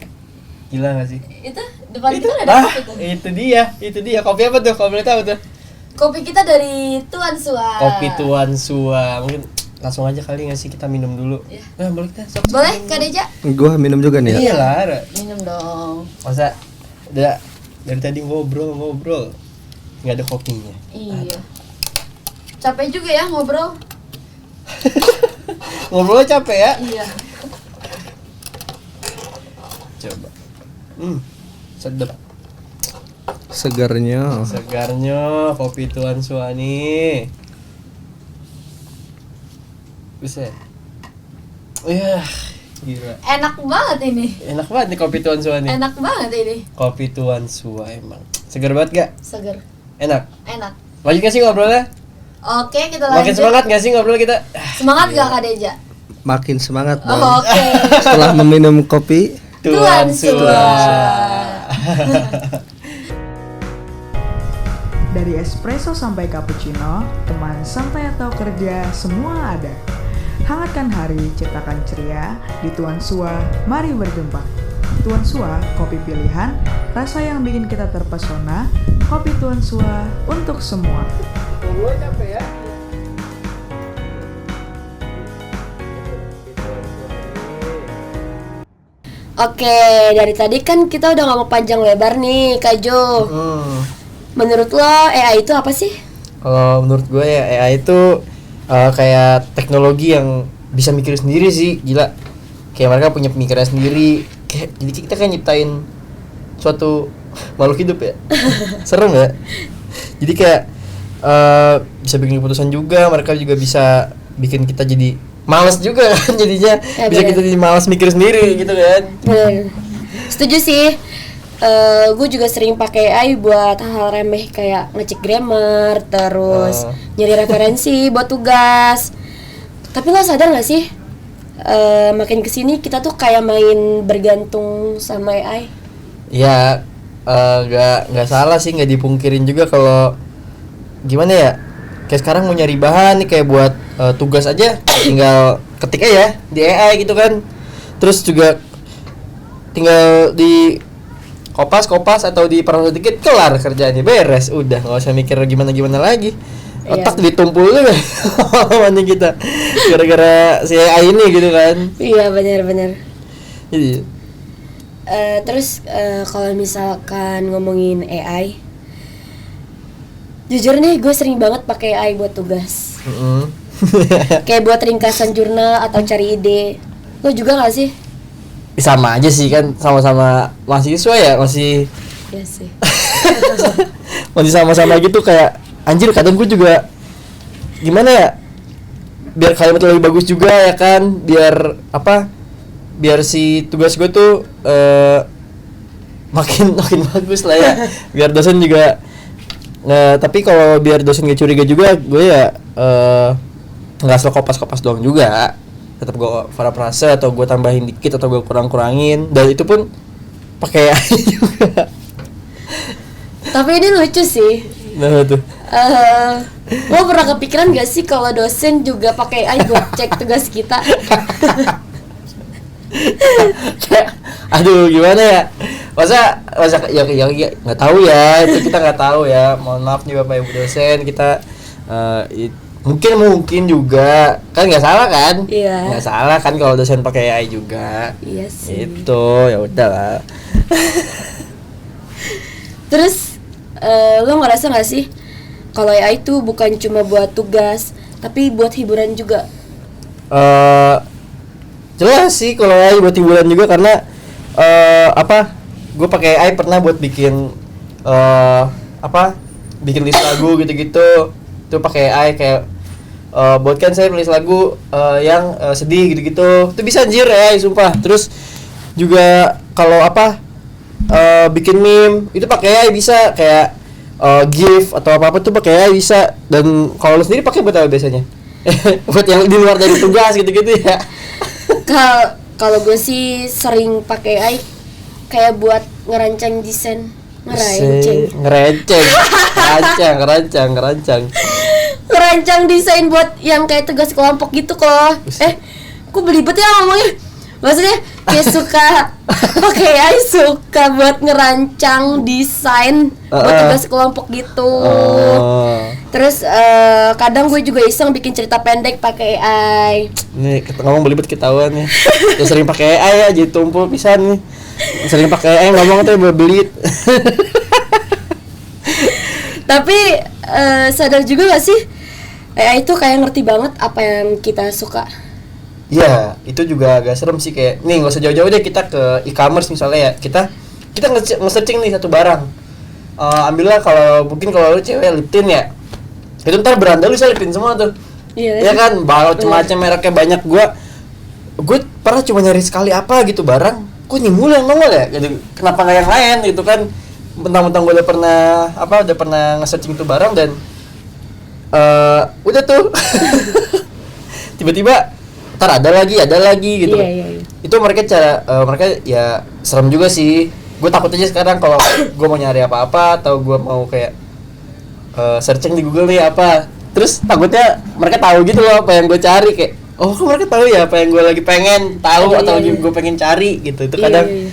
Speaker 4: Gila gak sih?
Speaker 2: Itu depan kita ada kopi tuh.
Speaker 4: Itu dia. Kopi apa tuh? Kalau boleh tahu tuh.
Speaker 2: Kopi kita dari Tuan Sua.
Speaker 4: Kopi Tuan Sua. Mungkin langsung aja kali nggak sih kita minum dulu?
Speaker 2: Iya.
Speaker 4: Nah, boleh kita.
Speaker 2: Boleh, Kak Deja?
Speaker 5: Gua minum juga nih.
Speaker 4: Iya lah.
Speaker 2: Minum dong.
Speaker 4: Masa udah dari tadi ngobrol nggak ada kopinya.
Speaker 2: Iya. Capek juga ya ngobrol.
Speaker 4: Ngobrolnya capek ya?
Speaker 2: Iya.
Speaker 4: Coba. Sedap.
Speaker 5: Segarnya.
Speaker 4: Segarnya kopi Tuan Sua nih. Bisa. Iya, gila.
Speaker 2: Enak banget ini.
Speaker 4: Enak banget nih kopi Tuan Sua nih.
Speaker 2: Enak banget ini.
Speaker 4: Kopi Tuan Sua emang. Segar banget gak?
Speaker 2: Seger.
Speaker 4: Enak.
Speaker 2: Enak.
Speaker 4: Lanjut gak sih ngobrolnya?
Speaker 2: Oke, kita lanjut.
Speaker 4: Makin semangat gak sih ngobrol kita?
Speaker 2: Semangat gak Kak Deja?
Speaker 5: Makin semangat dong.
Speaker 2: Oke.
Speaker 5: Setelah meminum kopi.
Speaker 2: Tuan Sua.
Speaker 7: Dari espresso sampai cappuccino, teman santai atau kerja, semua ada. Hangatkan hari, ciptakan ceria di Tuan Sua, mari berjumpa. Tuan Sua, kopi pilihan, rasa yang bikin kita terpesona, kopi Tuan Sua untuk semua.
Speaker 3: Gue capek ya.
Speaker 2: Oke, dari tadi kan kita udah ngomong panjang lebar nih, Kak Jo. Menurut lo AI itu apa sih?
Speaker 4: Kalau menurut gue ya AI itu kayak teknologi yang bisa mikir sendiri sih, gila. Kayak mereka punya pemikiran sendiri. Jadi kita kan nyiptain suatu makhluk hidup ya. Seru nggak? Jadi kayak bisa bikin keputusan juga, mereka juga bisa bikin kita jadi malas juga kan jadinya. Bisa kita jadi malas mikir sendiri gitu kan.
Speaker 2: Setuju sih. Gue juga sering pakai AI buat hal-hal remeh kayak ngecek grammar, terus nyari referensi buat tugas. Tapi lo sadar gak sih, makin kesini kita tuh kayak main bergantung sama AI.
Speaker 4: Ya, nggak salah sih, nggak dipungkirin juga kalau gimana ya. Kayak sekarang mau nyari bahan nih kayak buat tugas aja, tinggal ketik aja di AI gitu kan. Terus juga tinggal di kopas atau di perlu dikit kelar kerjaannya, beres, udah nggak usah mikir gimana lagi. Otak ditumpul juga mana kita gara-gara si AI ini gitu kan.
Speaker 2: Iya, benar.
Speaker 4: Jadi
Speaker 2: terus kalau misalkan ngomongin AI, jujur nih gue sering banget pakai AI buat tugas. Kayak buat ringkasan jurnal atau cari ide. Lo juga gak sih?
Speaker 4: sama aja sih kan, sama-sama mahasiswa ya, masih
Speaker 2: Iya sih.
Speaker 4: masih sama-sama gitu. Kayak anjir, kadang gue juga gimana ya, biar kalimat lebih bagus juga ya kan, biar apa, biar si tugas gue tuh makin bagus lah ya, biar dosen juga tapi kalau biar dosen gak curiga juga, gue ya nggak asal kopas doang juga, tetap gue parafrase atau gue tambahin dikit atau gue kurangin, dan itu pun pakai AI juga.
Speaker 2: Tapi ini lucu sih.
Speaker 4: Nah tuh.
Speaker 2: Lo pernah kepikiran gak sih kalau dosen juga pakai AI buat cek tugas kita?
Speaker 4: Aduh, gimana ya? Masa ya nggak tahu ya, itu kita nggak tahu ya. Mohon maaf nih Bapak Ibu dosen, kita Mungkin juga kan nggak salah kan?
Speaker 2: Iya.
Speaker 4: Nggak salah kan kalau dosen pakai AI juga.
Speaker 2: Iya sih.
Speaker 4: Itu ya udahlah.
Speaker 2: Terus lo ngerasa nggak sih kalau AI itu bukan cuma buat tugas, tapi buat hiburan juga?
Speaker 4: Jelas sih kalau AI buat hiburan juga karena gue pakai AI pernah buat bikin bikin list lagu gitu-gitu. Itu pakai AI kayak buat kan saya nulis lagu yang sedih gitu-gitu. Itu bisa anjir AI sumpah. Terus juga kalau bikin meme itu pakai AI bisa kayak GIF atau apa tuh pakai AI bisa. Dan kalau lu sendiri pakai buat apa biasanya? Buat yang di luar dari tugas gitu-gitu ya.
Speaker 2: Kalau gue sih sering pakai AI kayak buat ngerancang desain. Ngerancang desain buat yang kayak tugas kelompok gitu kok. Kok belibet ya ngomongnya? Maksudnya kayak suka pakai AI, suka buat ngerancang desain buat tugas kelompok gitu. Terus kadang gue juga iseng bikin cerita pendek pakai AI.
Speaker 4: Nih ngomong belibet ketahuan nih. Udah sering pakai AI ya jadi tumpul pisan nih. Sering pakai AI ngomong tuh belit.
Speaker 2: Tapi sadar juga gak sih AI itu kayak ngerti banget apa yang kita suka.
Speaker 4: Iya, itu juga agak serem sih kayak nih nggak usah jauh-jauh deh kita ke e-commerce misalnya ya. Kita nge-searching nih satu barang. Ambillah kalau mungkin kalau lu cewek lip tint ya. Itu ntar beranda lu bisa lip tint semua tuh. Iya kan, macam-macam mereknya banyak. Gue pernah cuma nyari sekali apa gitu barang, kok nyimul yang nongol ya gitu. Kenapa nggak yang lain gitu kan? Mentang-mentang gue udah pernah nge-searching tuh barang dan udah tuh tiba-tiba ntar ada lagi gitu.
Speaker 2: Iya.
Speaker 4: Itu mereka ya serem juga sih. Gue takut aja sekarang kalau gue mau nyari apa-apa atau gue mau kayak searching di Google nih apa, terus takutnya mereka tahu gitu loh apa yang gue cari kayak kok mereka tahu ya apa yang gue lagi pengen tahu atau lagi gue pengen cari gitu. Itu kadang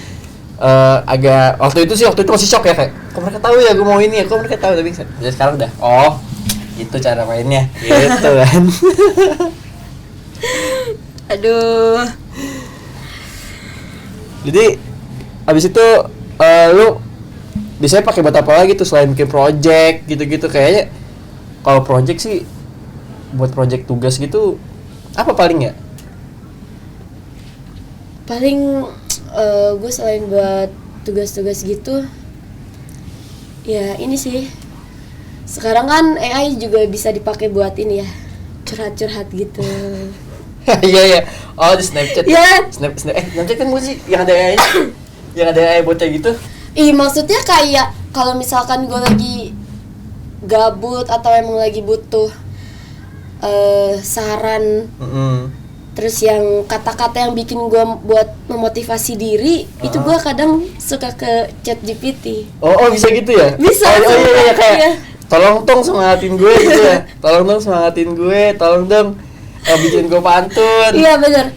Speaker 4: agak waktu itu masih shock ya kayak kok mereka tahu ya gue mau ini ya, kok mereka tahu, tapi ya sekarang udah itu cara mainnya gitu kan.
Speaker 2: Aduh.
Speaker 4: Jadi abis itu lu biasanya pakai buat apa lagi tuh selain bikin project gitu-gitu? Kayaknya kalau project sih buat project tugas gitu apa paling ya?
Speaker 2: Paling gue selain buat tugas-tugas gitu ya ini sih, sekarang kan AI juga bisa dipakai buat ini ya, curhat-curhat gitu.
Speaker 4: Iya. Di Snapchat.
Speaker 2: Iya.
Speaker 4: Snapchat kan gue sih yang ada AI yang ada AI botnya gitu.
Speaker 2: Maksudnya kayak kalau misalkan gue lagi gabut atau emang lagi butuh saran, terus yang kata-kata yang bikin gue buat memotivasi diri, itu gue kadang suka ke ChatGPT.
Speaker 4: Bisa gitu ya?
Speaker 2: Bisa.
Speaker 4: Iya kayak tolong dong semangatin gue gitu ya. Tolong dong bikin gue pantun.
Speaker 2: Iya bener,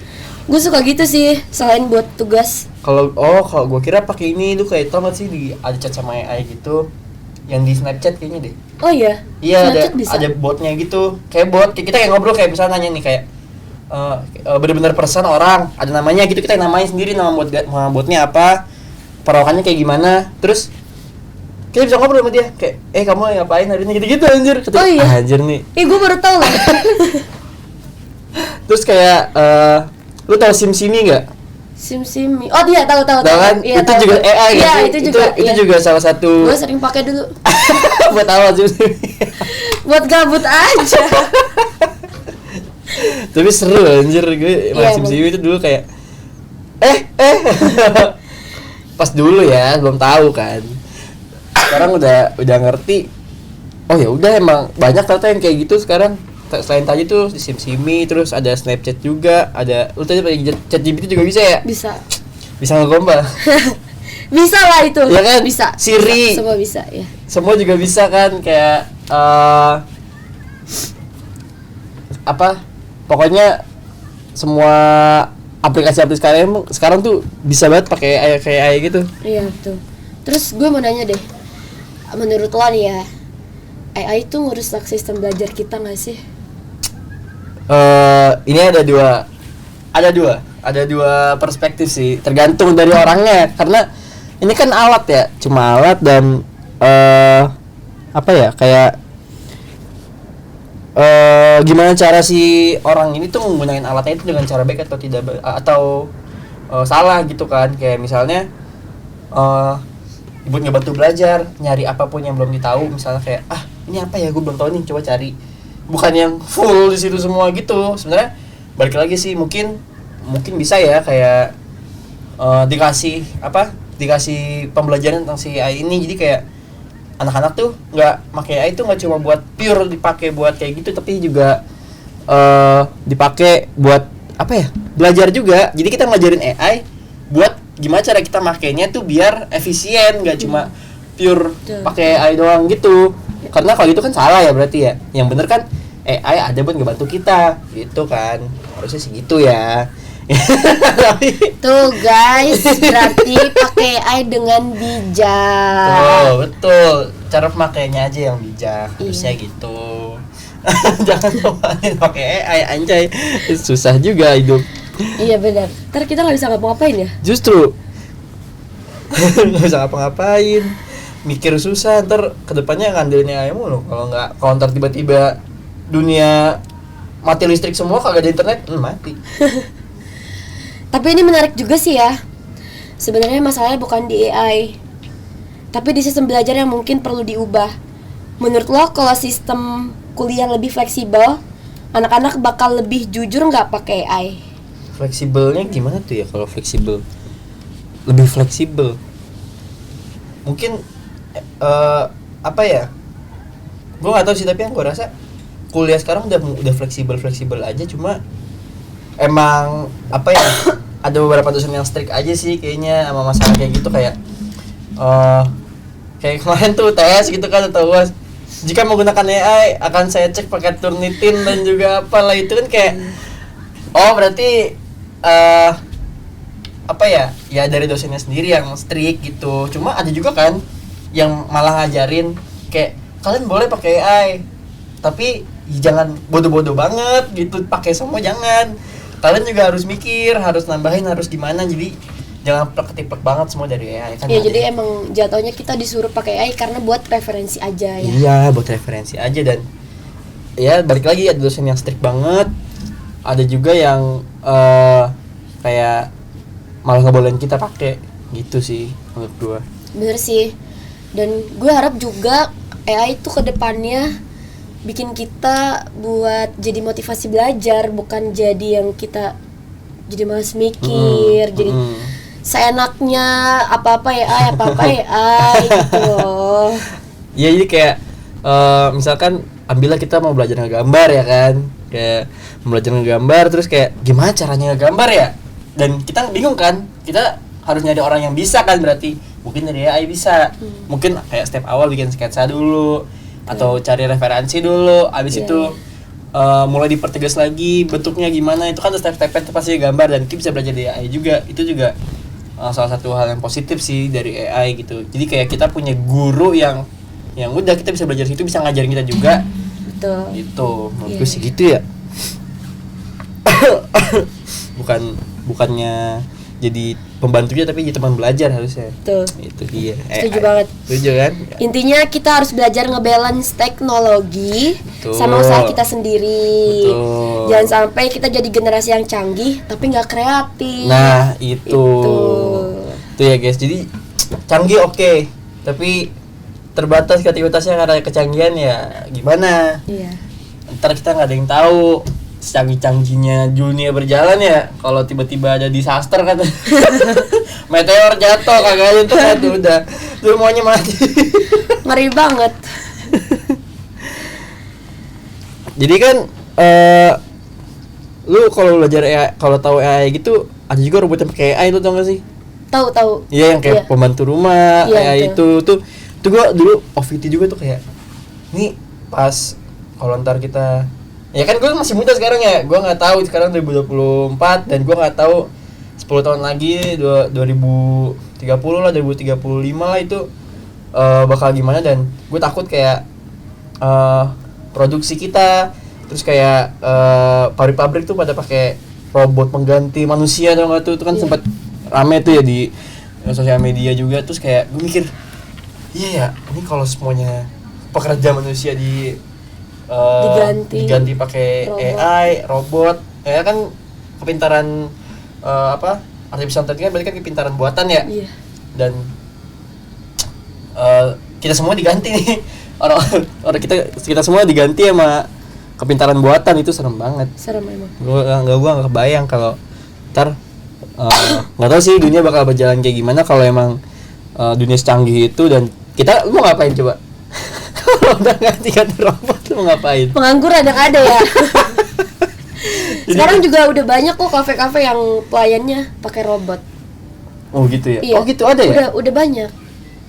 Speaker 2: gue suka gitu sih selain buat tugas.
Speaker 4: Kalau gue kira pakai ini tuh kayak tau gak sih ada chat sama AI gitu yang di Snapchat kayaknya deh.
Speaker 2: Oh iya.
Speaker 4: Iya ada botnya gitu, kayak bot kayak kita kayak ngobrol kayak misalnya nanya nih kayak bener-bener person orang ada namanya gitu, kita namain sendiri nama botnya apa, perawakannya kayak gimana, terus kita bisa ngobrol sama dia kayak kamu lagi ngapain hari ini gitu anjir.
Speaker 2: Oh iya.
Speaker 4: Anjir nih.
Speaker 2: Gue baru tahu lah.
Speaker 4: Terus kayak lu tahu SimSimi nggak?
Speaker 2: SimSimi. Oh iya tahu.
Speaker 4: Kan?
Speaker 2: Iya,
Speaker 4: itu
Speaker 2: tahu.
Speaker 4: juga AI
Speaker 2: Iya,
Speaker 4: kan?
Speaker 2: itu
Speaker 4: juga salah satu.
Speaker 2: Gue sering pakai dulu.
Speaker 4: Buat awal SimSimi.
Speaker 2: Buat gabut aja.
Speaker 4: Tapi seru anjir gue main
Speaker 2: Iya,
Speaker 4: SimSimi itu dulu kayak pas dulu ya belum tahu kan. Sekarang udah ngerti. Oh ya udah emang banyak ternyata yang kayak gitu sekarang. Selain tadi tuh di SimSimi, terus ada Snapchat juga, ada lu tadi pakai ChatGPT juga bisa ya? Bisa ngegombal.
Speaker 2: Bisa lah itu.
Speaker 4: Ya kan?
Speaker 2: Bisa.
Speaker 4: Siri.
Speaker 2: Semua bisa ya.
Speaker 4: Semua juga bisa kan kayak pokoknya semua aplikasi-aplikasi sekarang tuh bisa banget pakai AI gitu.
Speaker 2: Iya betul. Terus gue mau nanya deh, menurut lo nih ya, AI itu ngerusak sistem belajar kita nggak sih?
Speaker 4: Ini ada dua perspektif sih, tergantung dari orangnya. Karena ini kan alat ya, cuma alat dan apa ya, kayak gimana cara si orang ini tuh menggunakan alatnya itu dengan cara baik atau tidak atau salah gitu kan. Kayak misalnya buat ngebantu belajar, nyari apapun yang belum ditahu, misalnya kayak ini apa ya, gue belum tahu nih, coba cari. Bukan yang full di situ semua gitu. Sebenarnya balik lagi sih, mungkin bisa ya kayak dikasih pembelajaran tentang si AI ini. Jadi kayak anak-anak tuh nggak pakai AI tuh nggak cuma buat pure dipakai buat kayak gitu, tapi juga dipakai buat apa ya, belajar juga. Jadi kita ngajarin AI buat gimana cara kita makainya tuh biar efisien, nggak cuma pure pakai AI doang gitu. Karena kalau gitu kan salah ya berarti ya. Yang bener kan AI ada buat ngebantu kita gitu kan, harusnya sih gitu ya.
Speaker 2: Tuh guys, berarti pakai AI dengan bijak.
Speaker 4: Betul. Cara pemakaiannya aja yang bijak, harusnya gitu. Jangan cobain pakai AI anjay. Susah juga hidup.
Speaker 2: Iya benar. Ntar kita nggak bisa ngapa-ngapain ya.
Speaker 4: Justru nggak bisa ngapa-ngapain. Mikir susah, ntar kedepannya ngandelin AI mulu. Kalau ntar tiba-tiba dunia mati listrik semua, kagak ada internet, mati.
Speaker 2: Tapi ini menarik juga sih ya. Sebenarnya masalahnya bukan di AI, tapi di sistem belajar yang mungkin perlu diubah. Menurut lo kalau sistem kuliah lebih fleksibel, anak-anak bakal lebih jujur nggak pakai AI?
Speaker 4: Fleksibelnya gimana tuh ya kalau fleksibel? Lebih fleksibel. Mungkin apa ya? Gue nggak tahu sih, tapi yang gue rasa kuliah sekarang udah fleksibel aja, cuma emang apa ya, ada beberapa dosen yang strict aja sih kayaknya sama masalah kayak gitu. Kayak kayak kemarin tuh tes gitu kan, atau UAS, jika menggunakan AI akan saya cek pakai Turnitin dan juga apalah. Itu kan kayak berarti apa ya dari dosennya sendiri yang strict gitu. Cuma ada juga kan yang malah ngajarin kayak kalian boleh pakai AI, tapi jangan bodoh-bodoh banget gitu, pakai semua jangan. Kalian juga harus mikir, harus nambahin, harus gimana. Jadi jangan plek-plek banget semua dari AI kan.
Speaker 2: Ya jadi emang jatuhnya kita disuruh pakai AI karena buat referensi aja ya.
Speaker 4: Iya, buat referensi aja. Dan ya balik lagi, ada dosen yang strict banget, ada juga yang kayak malah ngebolehin kita pakai gitu sih menurut gua.
Speaker 2: Bener sih. Dan gue harap juga AI itu kedepannya bikin kita buat jadi motivasi belajar, bukan jadi yang kita jadi malas mikir, jadi seenaknya apa-apa AI gitu loh.
Speaker 4: Iya, jadi kayak misalkan ambillah kita mau belajar ngegambar ya kan, kayak belajar ngegambar, terus kayak gimana caranya ngegambar ya, dan kita bingung kan, kita harus nyari orang yang bisa kan, berarti mungkin dari AI bisa. Mungkin kayak step awal bikin sketsa dulu atau cari referensi dulu, abis itu mulai dipertegas lagi bentuknya gimana. Itu kan step-stepnya itu pasti gambar, dan kita bisa belajar dari AI juga. Itu juga salah satu hal yang positif sih dari AI gitu. Jadi kayak kita punya guru yang udah kita bisa belajar situ, bisa ngajarin kita juga.
Speaker 2: Betul.
Speaker 4: Itu menurutku sih gitu ya. Bukannya jadi pembantunya, tapi jadi teman belajar harusnya.
Speaker 2: Tuh.
Speaker 4: Itu dia.
Speaker 2: Setuju banget.
Speaker 4: Setuju kan?
Speaker 2: Intinya kita harus belajar ngebalance teknologi sama usaha kita sendiri.
Speaker 4: Betul.
Speaker 2: Jangan sampai kita jadi generasi yang canggih tapi nggak kreatif.
Speaker 4: Nah, itu ya guys. Jadi canggih oke, tapi terbatas kreativitasnya karena kecanggihan ya gimana?
Speaker 2: Iya.
Speaker 4: Ntar kita nggak ada yang tahu secanggih-canggihnya dunia berjalan ya, kalau tiba-tiba ada disaster kan. Meteor jatuh kagak ada tuh kan, udah semuanya mati.
Speaker 2: Ngeri banget.
Speaker 4: Jadi kan lu kalau belajar AI, kalau tahu AI gitu, ada juga robot yang pakai AI, lu tau gak sih?
Speaker 2: Tahu.
Speaker 4: Iya, yang kayak pembantu rumah, AI
Speaker 2: itu.
Speaker 4: tuh gua dulu OVT juga tuh kayak nih pas kalau ntar kita, ya kan gue masih muda sekarang ya, gue nggak tahu sekarang 2024, dan gue nggak tahu 10 tahun lagi 2030 lah, 2035 lah itu bakal gimana. Dan gue takut kayak produksi kita Terus kayak pabrik-pabrik tuh pada pakai robot pengganti manusia atau enggak tuh, itu kan sempat rame tuh ya di sosial media juga. Terus kayak gue mikir, iya ya, ini kalau semuanya pekerja manusia diganti pakai AI, robot, ya kan kepintaran artificial intelligence kan berarti kan kepintaran buatan ya.
Speaker 2: Iya.
Speaker 4: Dan kita semua diganti nih. Orang kita semua diganti sama kepintaran buatan, itu serem banget.
Speaker 2: Serem emang.
Speaker 4: Gua nggak kebayang kalau ntar nggak tahu sih dunia bakal berjalan kayak gimana kalau emang dunia secanggih itu. Dan kita, lu mau ngapain coba? Kalau udah ganti robot, lu mau ngapain?
Speaker 2: Pengangguran yang ada ya. Sekarang juga udah banyak kok kafe-kafe yang pelayannya pakai robot.
Speaker 4: Oh gitu ya?
Speaker 2: Iya.
Speaker 4: Oh gitu ada ya?
Speaker 2: Udah banyak.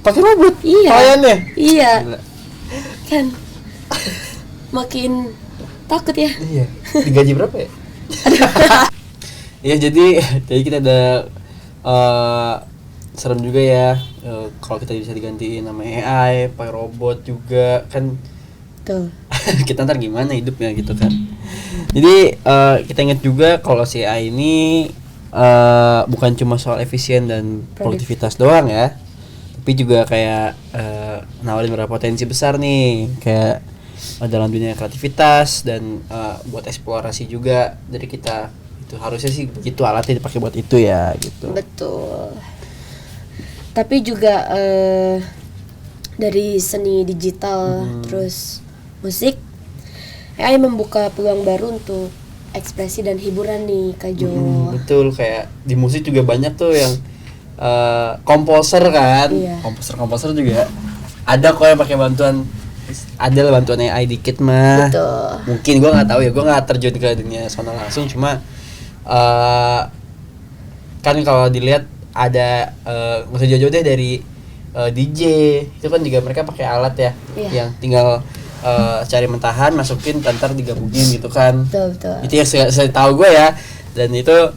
Speaker 4: Pakai robot?
Speaker 2: Iya.
Speaker 4: Pelayannya?
Speaker 2: Iya.
Speaker 4: Gila.
Speaker 2: Kan makin takut ya.
Speaker 4: Iya. Digaji berapa ya? Iya, jadi kita ada serem juga ya kalau kita bisa digantiin sama AI, pakai robot juga kan.
Speaker 2: Tuh.
Speaker 4: Kita ntar gimana hidupnya gitu kan. Jadi kita ingat juga kalau si AI ini bukan cuma soal efisien dan produktivitas doang ya, tapi juga kayak nawarin beberapa potensi besar nih, kayak dalam dunia kreativitas dan buat eksplorasi juga dari kita. Itu harusnya sih begitu, alatnya dipakai buat itu ya gitu.
Speaker 2: Betul. Tapi juga dari seni digital terus musik, AI membuka peluang baru untuk ekspresi dan hiburan nih Kak Jo.
Speaker 4: Betul, kayak di musik juga banyak tuh yang komposer kan.
Speaker 2: Iya.
Speaker 4: Komposer juga ada kok yang pakai bantuan, ada lah bantuan AI dikit mah.
Speaker 2: Betul.
Speaker 4: Mungkin gua nggak tahu ya, gua nggak terjun ke dunia sana langsung, cuma kan kalau dilihat ada nggak usah jauh-jauh deh dari DJ itu kan juga mereka pakai alat ya.
Speaker 2: Iya.
Speaker 4: Yang tinggal cari mentahan, masukin, ntar digabungin gitu kan.
Speaker 2: Betul.
Speaker 4: Itu yang saya tahu gue ya. Dan itu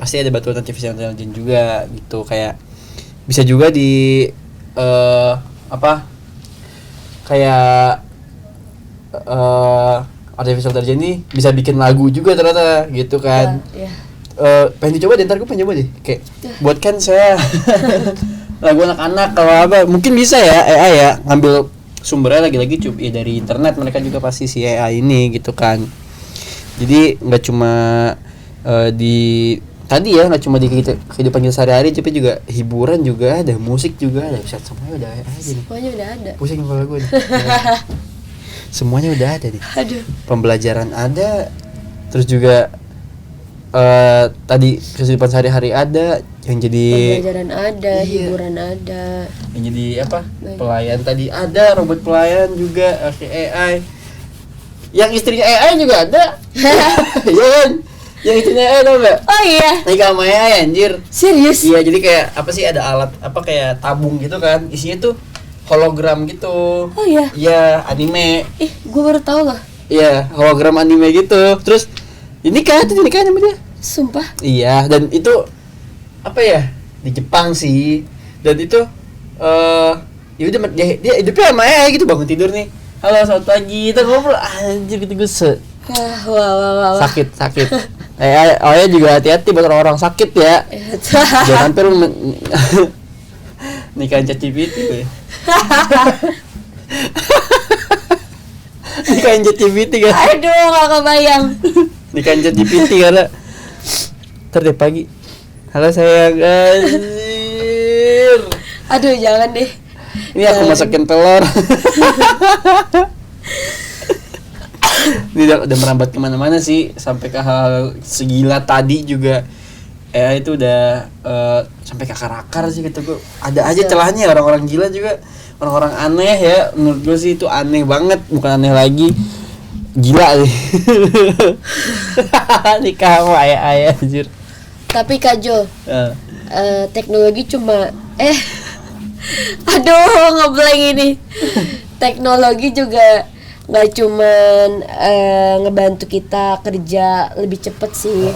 Speaker 4: pasti ada bantuan artificial intelligence juga gitu, kayak bisa juga di kayak artificial intelligence ini bisa bikin lagu juga ternyata gitu kan.
Speaker 2: Iya.
Speaker 4: Pengen dicoba deh, ntar gue pengen coba deh kayak buat kan saya lagu anak-anak kalau apa mungkin bisa ya AI ya, ngambil sumbernya lagi-lagi ya dari internet, mereka juga pasti si AI ini gitu kan. Jadi nggak cuma nggak cuma di kehidupan kita sehari-hari, tapi juga hiburan juga ada, musik juga ada, bisa semuanya udah ada nih.
Speaker 2: Semuanya udah ada.
Speaker 4: Pusing kepala gue nih. Semuanya udah ada nih.
Speaker 2: Aduh.
Speaker 4: Pembelajaran ada, terus juga tadi kehidupan sehari-hari ada, yang jadi
Speaker 2: Pembelajaran ada,
Speaker 4: Iya.
Speaker 2: hiburan ada.
Speaker 4: yang jadi apa?
Speaker 2: Baik.
Speaker 4: Pelayan tadi ada, robot pelayan juga, AI. Yang istrinya AI juga ada. Iya kan? Yang istrinya AI tau gak?
Speaker 2: Oh iya.
Speaker 4: Nikah sama AI anjir.
Speaker 2: Serius?
Speaker 4: Iya, jadi kayak apa sih, ada alat apa kayak tabung gitu kan, isinya tuh hologram gitu.
Speaker 2: Oh iya.
Speaker 4: Iya, anime.
Speaker 2: Gue baru tahu loh.
Speaker 4: Iya, hologram anime gitu. Terus ini kan sama dia.
Speaker 2: Sumpah.
Speaker 4: Iya, dan itu apa ya, di Jepang sih. Dan itu ya udah dia hidupnya sama AI gitu, bangun tidur nih, halo selamat pagi, kita ngobrol, anjir gitu gue
Speaker 2: Wah.
Speaker 4: sakit AI juga hati-hati buat orang-orang sakit ya. Jangan sampai lu nikahin ChatGPT gue. Nikahin ChatGPT kan.
Speaker 2: Aduh, gak kebayang.
Speaker 4: Nikahin ChatGPT karena ntar deh pagi, halo sayang, anjir.
Speaker 2: Aduh, jangan deh.
Speaker 4: Ini aku masakin telur. Ini udah merambat kemana-mana sih, sampai ke hal segila tadi juga. Itu udah sampai ke akar-akar sih gitu. Gue ada aja celahnya, orang-orang gila juga, orang-orang aneh ya. Menurut gue sih itu aneh banget, bukan aneh lagi, gila sih. Nikah sama ayah anjir.
Speaker 2: Tapi Kak Jo, teknologi cuma aduh, ngeblank ini. Teknologi juga nggak cuman ngebantu kita kerja lebih cepet sih.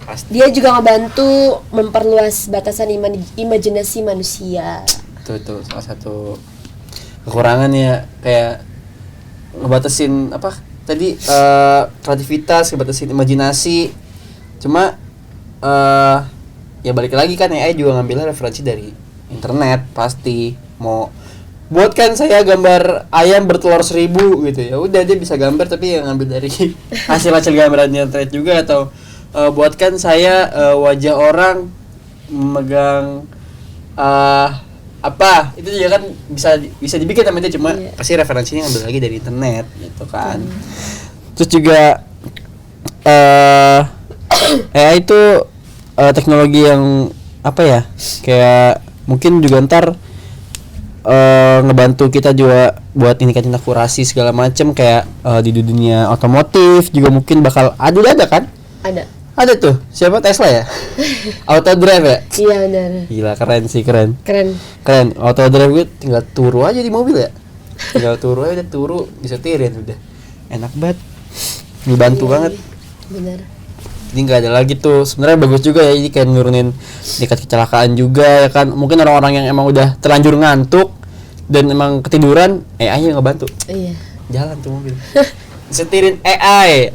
Speaker 4: Pasti.
Speaker 2: Dia juga ngebantu memperluas batasan imajinasi manusia.
Speaker 4: Itu salah satu kekurangannya, kayak ngebatasin apa, tadi kreativitas, kebatasan imajinasi. Cuma ya balik lagi kan AI juga ngambilnya referensi dari internet pasti. Mau buatkan saya gambar ayam bertelur 1000 gitu, ya udah dia bisa gambar tapi yang ngambil dari hasil gambaran internet juga. Atau buatkan saya wajah orang memegang apa itu juga kan bisa dibikin sama itu, cuma pasti referensinya ngambil lagi dari internet gitu kan. Terus juga AI itu teknologi yang apa ya, kayak mungkin juga ntar ngebantu kita juga buat meningkatin akurasi segala macem, kayak di dunia otomotif juga mungkin bakal ada kan? Ada tuh, siapa Tesla ya? Auto drive ya?
Speaker 8: Iya benar.
Speaker 4: Gila keren sih, keren. Auto drive gue tinggal turu aja di mobil ya. Tinggal turu aja, udah turu disetirin udah. Enak banget. Dibantu banget.
Speaker 8: Benar.
Speaker 4: Jadi nggak ada lagi tuh. Sebenarnya bagus juga ya, ini kayak nurunin tingkat kecelakaan juga ya kan. Mungkin orang-orang yang emang udah terlanjur ngantuk dan emang ketiduran, AI yang ngebantu.
Speaker 8: Iya.
Speaker 4: Jalan tuh mobil. Setirin AI.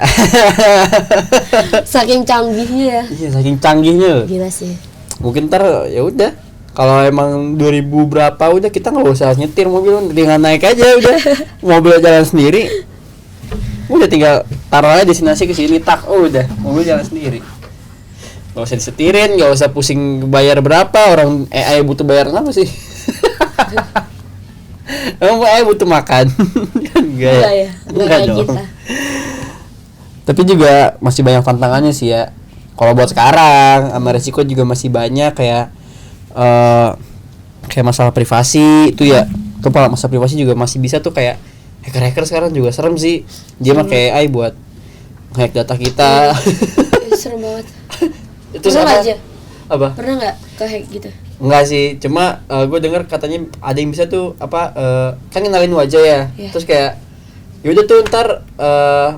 Speaker 8: Saking canggihnya ya.
Speaker 4: Iya, saking canggihnya.
Speaker 8: Gila sih.
Speaker 4: Mungkin ntar ya udah. Kalau emang 2000 berapa udah kita nggak usah nyetir mobil, tinggal naik aja udah. Mobil jalan sendiri. Udah tinggal taruh aja destinasi ke sini tak, udah mobil jalan sendiri. Gak usah disetirin, gak usah pusing bayar berapa, orang AI butuh bayar apa sih? Emang AI butuh makan? Enggak ya? Enggak dong. Kita. Tapi juga masih banyak tantangannya sih ya. Kalau buat sekarang, sama resiko juga masih banyak, kayak kayak masalah privasi itu ya. Tuh masalah privasi juga masih bisa tuh, kayak hacker sekarang juga serem sih. Dia pakai AI buat hack data kita.
Speaker 8: Serem banget.
Speaker 4: Itu
Speaker 8: sama aja.
Speaker 4: Apa?
Speaker 8: Pernah nggak ke hack gitu?
Speaker 4: Enggak sih, cuma gue dengar katanya ada yang bisa tuh apa kan ngenalin wajah ya. Terus kayak yaudah tuh ntar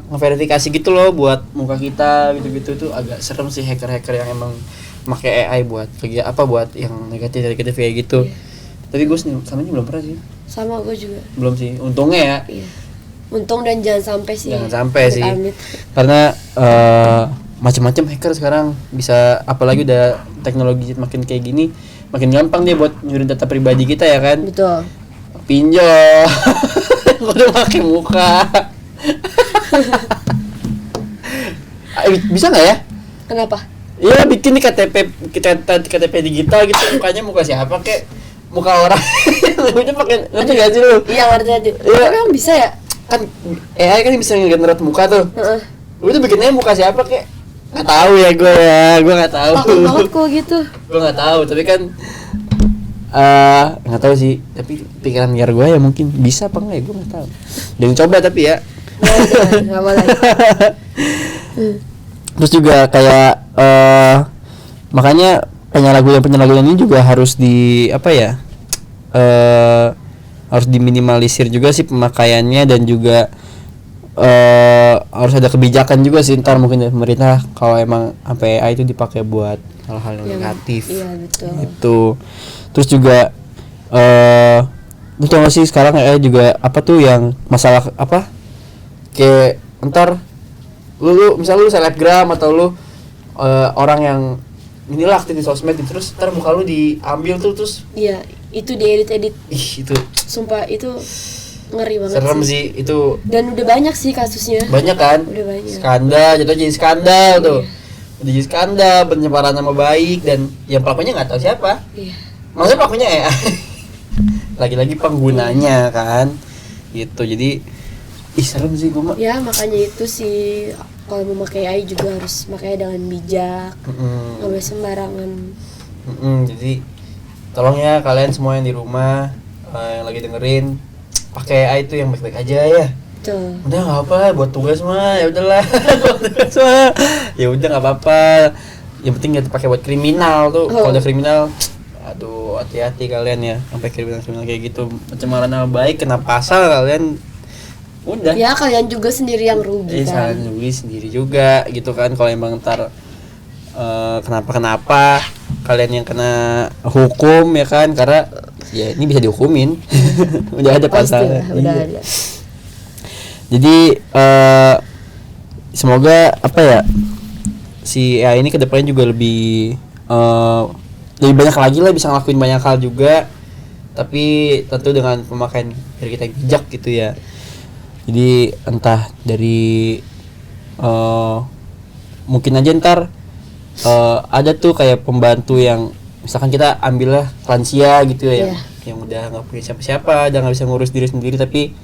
Speaker 4: ngeverifikasi gitu loh buat muka kita gitu-gitu tuh. Agak serem sih hacker yang emang pakai AI buat buat yang negatif kayak gitu. Tapi gue sama ini belum pernah sih.
Speaker 8: Sama gue juga.
Speaker 4: Belum sih, untungnya ya.
Speaker 8: Iya. Untung dan jangan sampai sih.
Speaker 4: Jangan sampai sih.
Speaker 8: Amit.
Speaker 4: Karena macam-macam hacker sekarang bisa, apalagi udah teknologi makin kayak gini, makin gampang dia buat nyuri data pribadi kita ya kan.
Speaker 8: Betul.
Speaker 4: Pinjol. Udah pakai muka. Bisa nggak ya?
Speaker 8: Kenapa?
Speaker 4: Iya bikin nih KTP digital gitu, mukanya muka siapa kek? Muka orang. Udah pakai, ngerti gak sih lu?
Speaker 8: Iya ngerti.
Speaker 4: Iya.
Speaker 8: Emang bisa ya?
Speaker 4: Kan AI kan bisa ngegenerate muka tuh. Udah bikinnya muka siapa kek? Nggak tahu ya gue nggak tahu.
Speaker 8: Takut banget kok gitu.
Speaker 4: Gue nggak tahu, tapi kan nggak tahu sih. Tapi pikiran liar gue ya mungkin bisa apa enggak ya, gue nggak tahu. Jangan coba tapi ya.
Speaker 8: Nggak boleh.
Speaker 4: Terus juga kayak makanya penyalahgunaan ini juga harus di apa ya, harus diminimalisir juga sih pemakaiannya, dan juga harus ada kebijakan juga sih ntar mungkin dari pemerintah kalau emang AI itu dipakai buat hal-hal yang negatif.
Speaker 8: Iya betul.
Speaker 4: Itu terus juga lu tau gak sih sekarang AI juga apa tuh yang masalah apa, kayak ntar lu misal lu selebgram atau lu orang yang inilah aktif di sosmed, terus ntar muka lu diambil tuh, terus
Speaker 8: iya itu diedit.
Speaker 4: itu
Speaker 8: sumpah itu ngeri banget.
Speaker 4: serem sih itu,
Speaker 8: dan udah banyak sih kasusnya.
Speaker 4: banyak kan,
Speaker 8: udah banyak.
Speaker 4: skandal jadi skandal tuh. Udah jadi skandal, pencemaran nama baik, dan yang pelakunya nggak tahu siapa.
Speaker 8: Iya.
Speaker 4: Maksudnya pelakunya ya lagi-lagi penggunanya kan gitu. Jadi serem sih gue mah.
Speaker 8: Ya makanya itu sih, kalau mau pakai AI juga harus makanya dengan bijak, nggak boleh sembarangan.
Speaker 4: Jadi tolong ya kalian semua yang di rumah yang lagi dengerin, pakai AI itu yang baik-baik aja ya.
Speaker 8: Tuh.
Speaker 4: Udah nggak apa, buat tugas mah ya udahlah. Ya udah nggak apa-apa. Yang penting nggak dipakai buat kriminal tuh. Kalau ada kriminal, aduh hati-hati kalian ya, sampai kriminal kayak gitu, pencemaran nama baik, kena pasal kalian. Udah.
Speaker 8: Ya kalian juga sendiri yang rugi kan.
Speaker 4: Kalian rugi sendiri juga gitu kan, kalau emang ntar kenapa kalian yang kena hukum ya kan, karena ya ini bisa dihukumin. Udah ada pasalnya.
Speaker 8: Udah ada.
Speaker 4: Jadi semoga apa ya, si AI ini kedepannya juga lebih banyak lagi lah, bisa ngelakuin banyak hal juga, tapi tentu dengan pemakaian dari kita yang bijak gitu ya. Jadi entah dari mungkin aja ntar ada tuh kayak pembantu yang misalkan kita ambil lah lansia gitu ya, yang udah nggak punya siapa-siapa, udah nggak bisa ngurus diri sendiri, tapi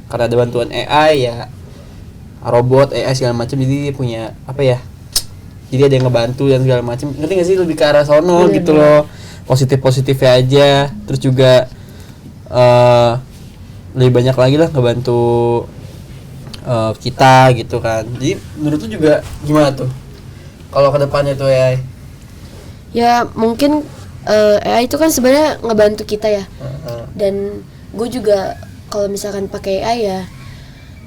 Speaker 4: karena ada bantuan AI ya, robot AI segala macam, jadi dia punya apa ya, jadi ada yang ngebantu dan segala macam. Ngerti nggak sih, lebih ke arah sono gitu loh, positifnya aja. Terus juga lebih banyak lagi lah ngebantu kita gitu kan. Jadi menurut lu juga gimana tuh kalau kedepannya tuh AI?
Speaker 8: Ya mungkin AI itu kan sebenarnya ngebantu kita ya. Dan gue juga kalau misalkan pakai AI ya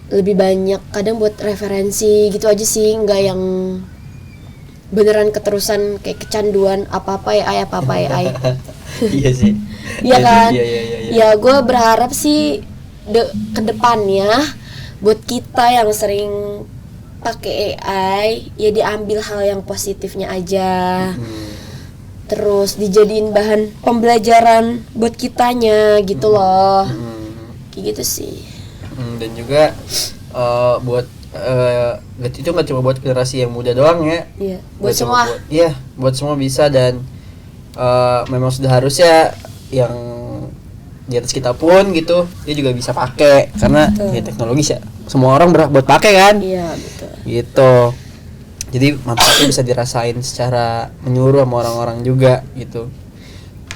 Speaker 8: lebih banyak kadang buat referensi gitu aja sih, nggak yang beneran keterusan kayak kecanduan apa-apa AI.
Speaker 4: Iya sih.
Speaker 8: Iya kan?
Speaker 4: Iya.
Speaker 8: Ya gue berharap sih kedepannya buat kita yang sering pakai AI ya diambil hal yang positifnya aja. Terus dijadiin bahan pembelajaran buat kitanya gitu loh. Kayak gitu sih.
Speaker 4: Dan juga buat itu nggak cuma buat generasi yang muda doang ya.
Speaker 8: Iya, buat semua.
Speaker 4: Buat semua bisa, dan memang sudah harusnya yang di atas kita pun gitu dia juga bisa pakai, karena ya teknologi sih semua orang berhak buat pakai kan.
Speaker 8: Iya, betul.
Speaker 4: Gitu. Jadi manfaatnya bisa dirasain secara menyeluruh sama orang-orang juga gitu.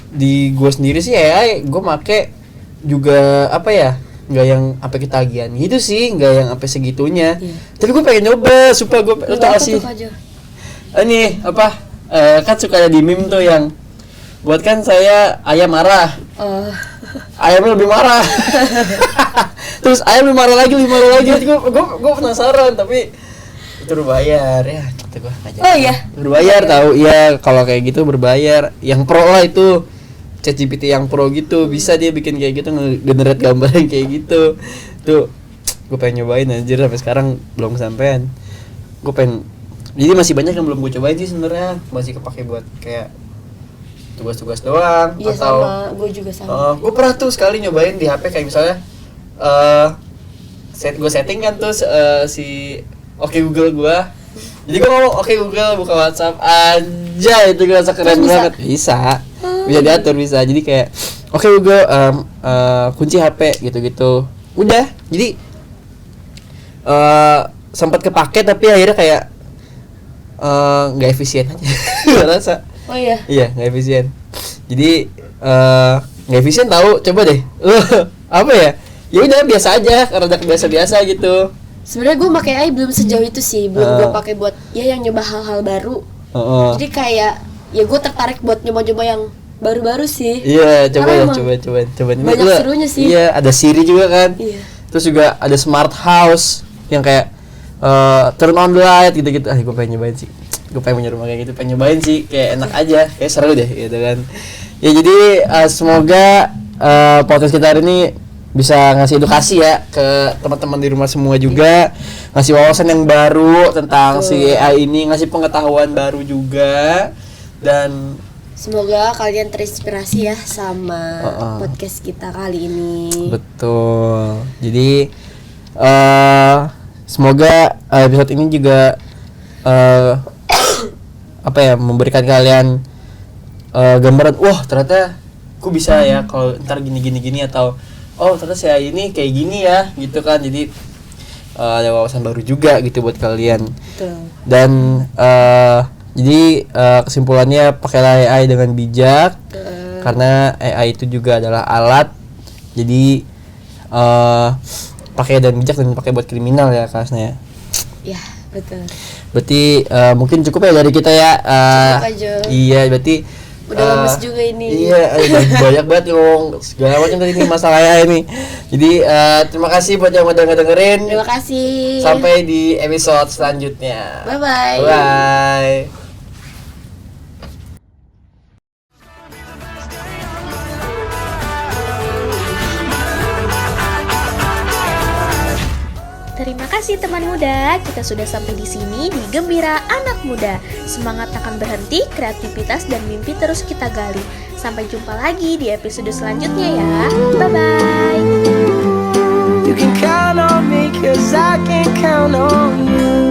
Speaker 4: Di gue sendiri sih AI gue make juga apa ya, nggak yang apa ketagihan gitu sih, nggak yang sampai segitunya. Tapi gue pengen nyoba supaya gue lu tau sih ini apa kan suka ada di meme tuh yang buatkan saya ayam marah, ayamnya lebih marah. Terus ayam lebih marah lagi. Gue penasaran, tapi itu berbayar ya gitu gue aja.
Speaker 8: Oh iya,
Speaker 4: berbayar tahu ya, kalau kayak gitu berbayar. Yang pro lah itu ChatGPT yang pro gitu, bisa dia bikin kayak gitu, nge-generate gambar yang kayak gitu. Tuh gue pengen nyobain anjir, sampai sekarang belum kesampean. Gue pengen, jadi masih banyak yang belum gue cobain sih sebenarnya, masih kepake buat kayak tugas-tugas doang.
Speaker 8: Iya,
Speaker 4: atau
Speaker 8: sama, gue juga sama.
Speaker 4: gue pernah tuh sekali nyobain di HP kayak misalnya gue setting kan tuh si Oke Google gue. Jadi gue ngomong Oke Google buka WhatsApp aja, itu gue rasa keren banget. Bisa diatur, bisa. Jadi kayak Oke Google kunci HP gitu-gitu. Udah. Jadi sempat kepake tapi akhirnya kayak nggak efisien aja. Gue rasa.
Speaker 8: Oh iya.
Speaker 4: Iya, nggak efisien. Jadi nggak efisien tahu. Coba deh. Apa ya? Ya udah biasa aja, karena udah biasa-biasa gitu.
Speaker 8: Sebenarnya gue pakai AI belum sejauh itu sih, belum gue pakai buat ya yang nyoba hal-hal baru. Jadi kayak ya gue tertarik buat nyoba-nyoba yang baru-baru sih.
Speaker 4: Iya, coba.
Speaker 8: Banyak serunya sih.
Speaker 4: Iya, ada Siri juga kan.
Speaker 8: Iya.
Speaker 4: Terus juga ada smart house yang kayak turn on the light gitu-gitu. Gue pengen nyobain sih. Gue pengen punya rumah kayak gitu, pengen nyobain sih, kayak enak aja, kayak seru deh gitu kan. Ya jadi semoga podcast kita hari ini bisa ngasih edukasi ya ke teman-teman di rumah semua juga, ngasih wawasan yang baru tentang si AI ini, ngasih pengetahuan baru juga, dan
Speaker 8: semoga kalian terinspirasi ya sama podcast kita kali ini.
Speaker 4: Betul. Jadi semoga episode ini juga apa ya, memberikan kalian gambaran, wah ternyata aku bisa ya kalau ntar gini atau oh ternyata saya ini kayak gini ya gitu kan. Jadi ada wawasan baru juga gitu buat kalian.
Speaker 8: Betul.
Speaker 4: Dan jadi kesimpulannya pakailah AI dengan bijak. Karena AI itu juga adalah alat. Jadi pakai dan bijak, dan pakai buat kriminal ya kelasnya.
Speaker 8: Ya, betul.
Speaker 4: Berarti mungkin cukup ya dari kita ya.
Speaker 8: Cukup aja.
Speaker 4: Iya, berarti
Speaker 8: udah lemes juga ini.
Speaker 4: Iya, banyak banget ngomong segala macam tadi ini masalahnya ini. Jadi terima kasih buat yang udah ngedengerin.
Speaker 8: Terima kasih.
Speaker 4: Sampai di episode selanjutnya.
Speaker 8: Bye bye.
Speaker 4: Bye.
Speaker 9: kasih teman muda, kita sudah sampai di sini di Gembira Anak Muda. Semangat takkan berhenti, kreativitas dan mimpi terus kita gali. Sampai jumpa lagi di episode selanjutnya ya. Bye-bye.
Speaker 10: You can count on me 'cause I can count on you.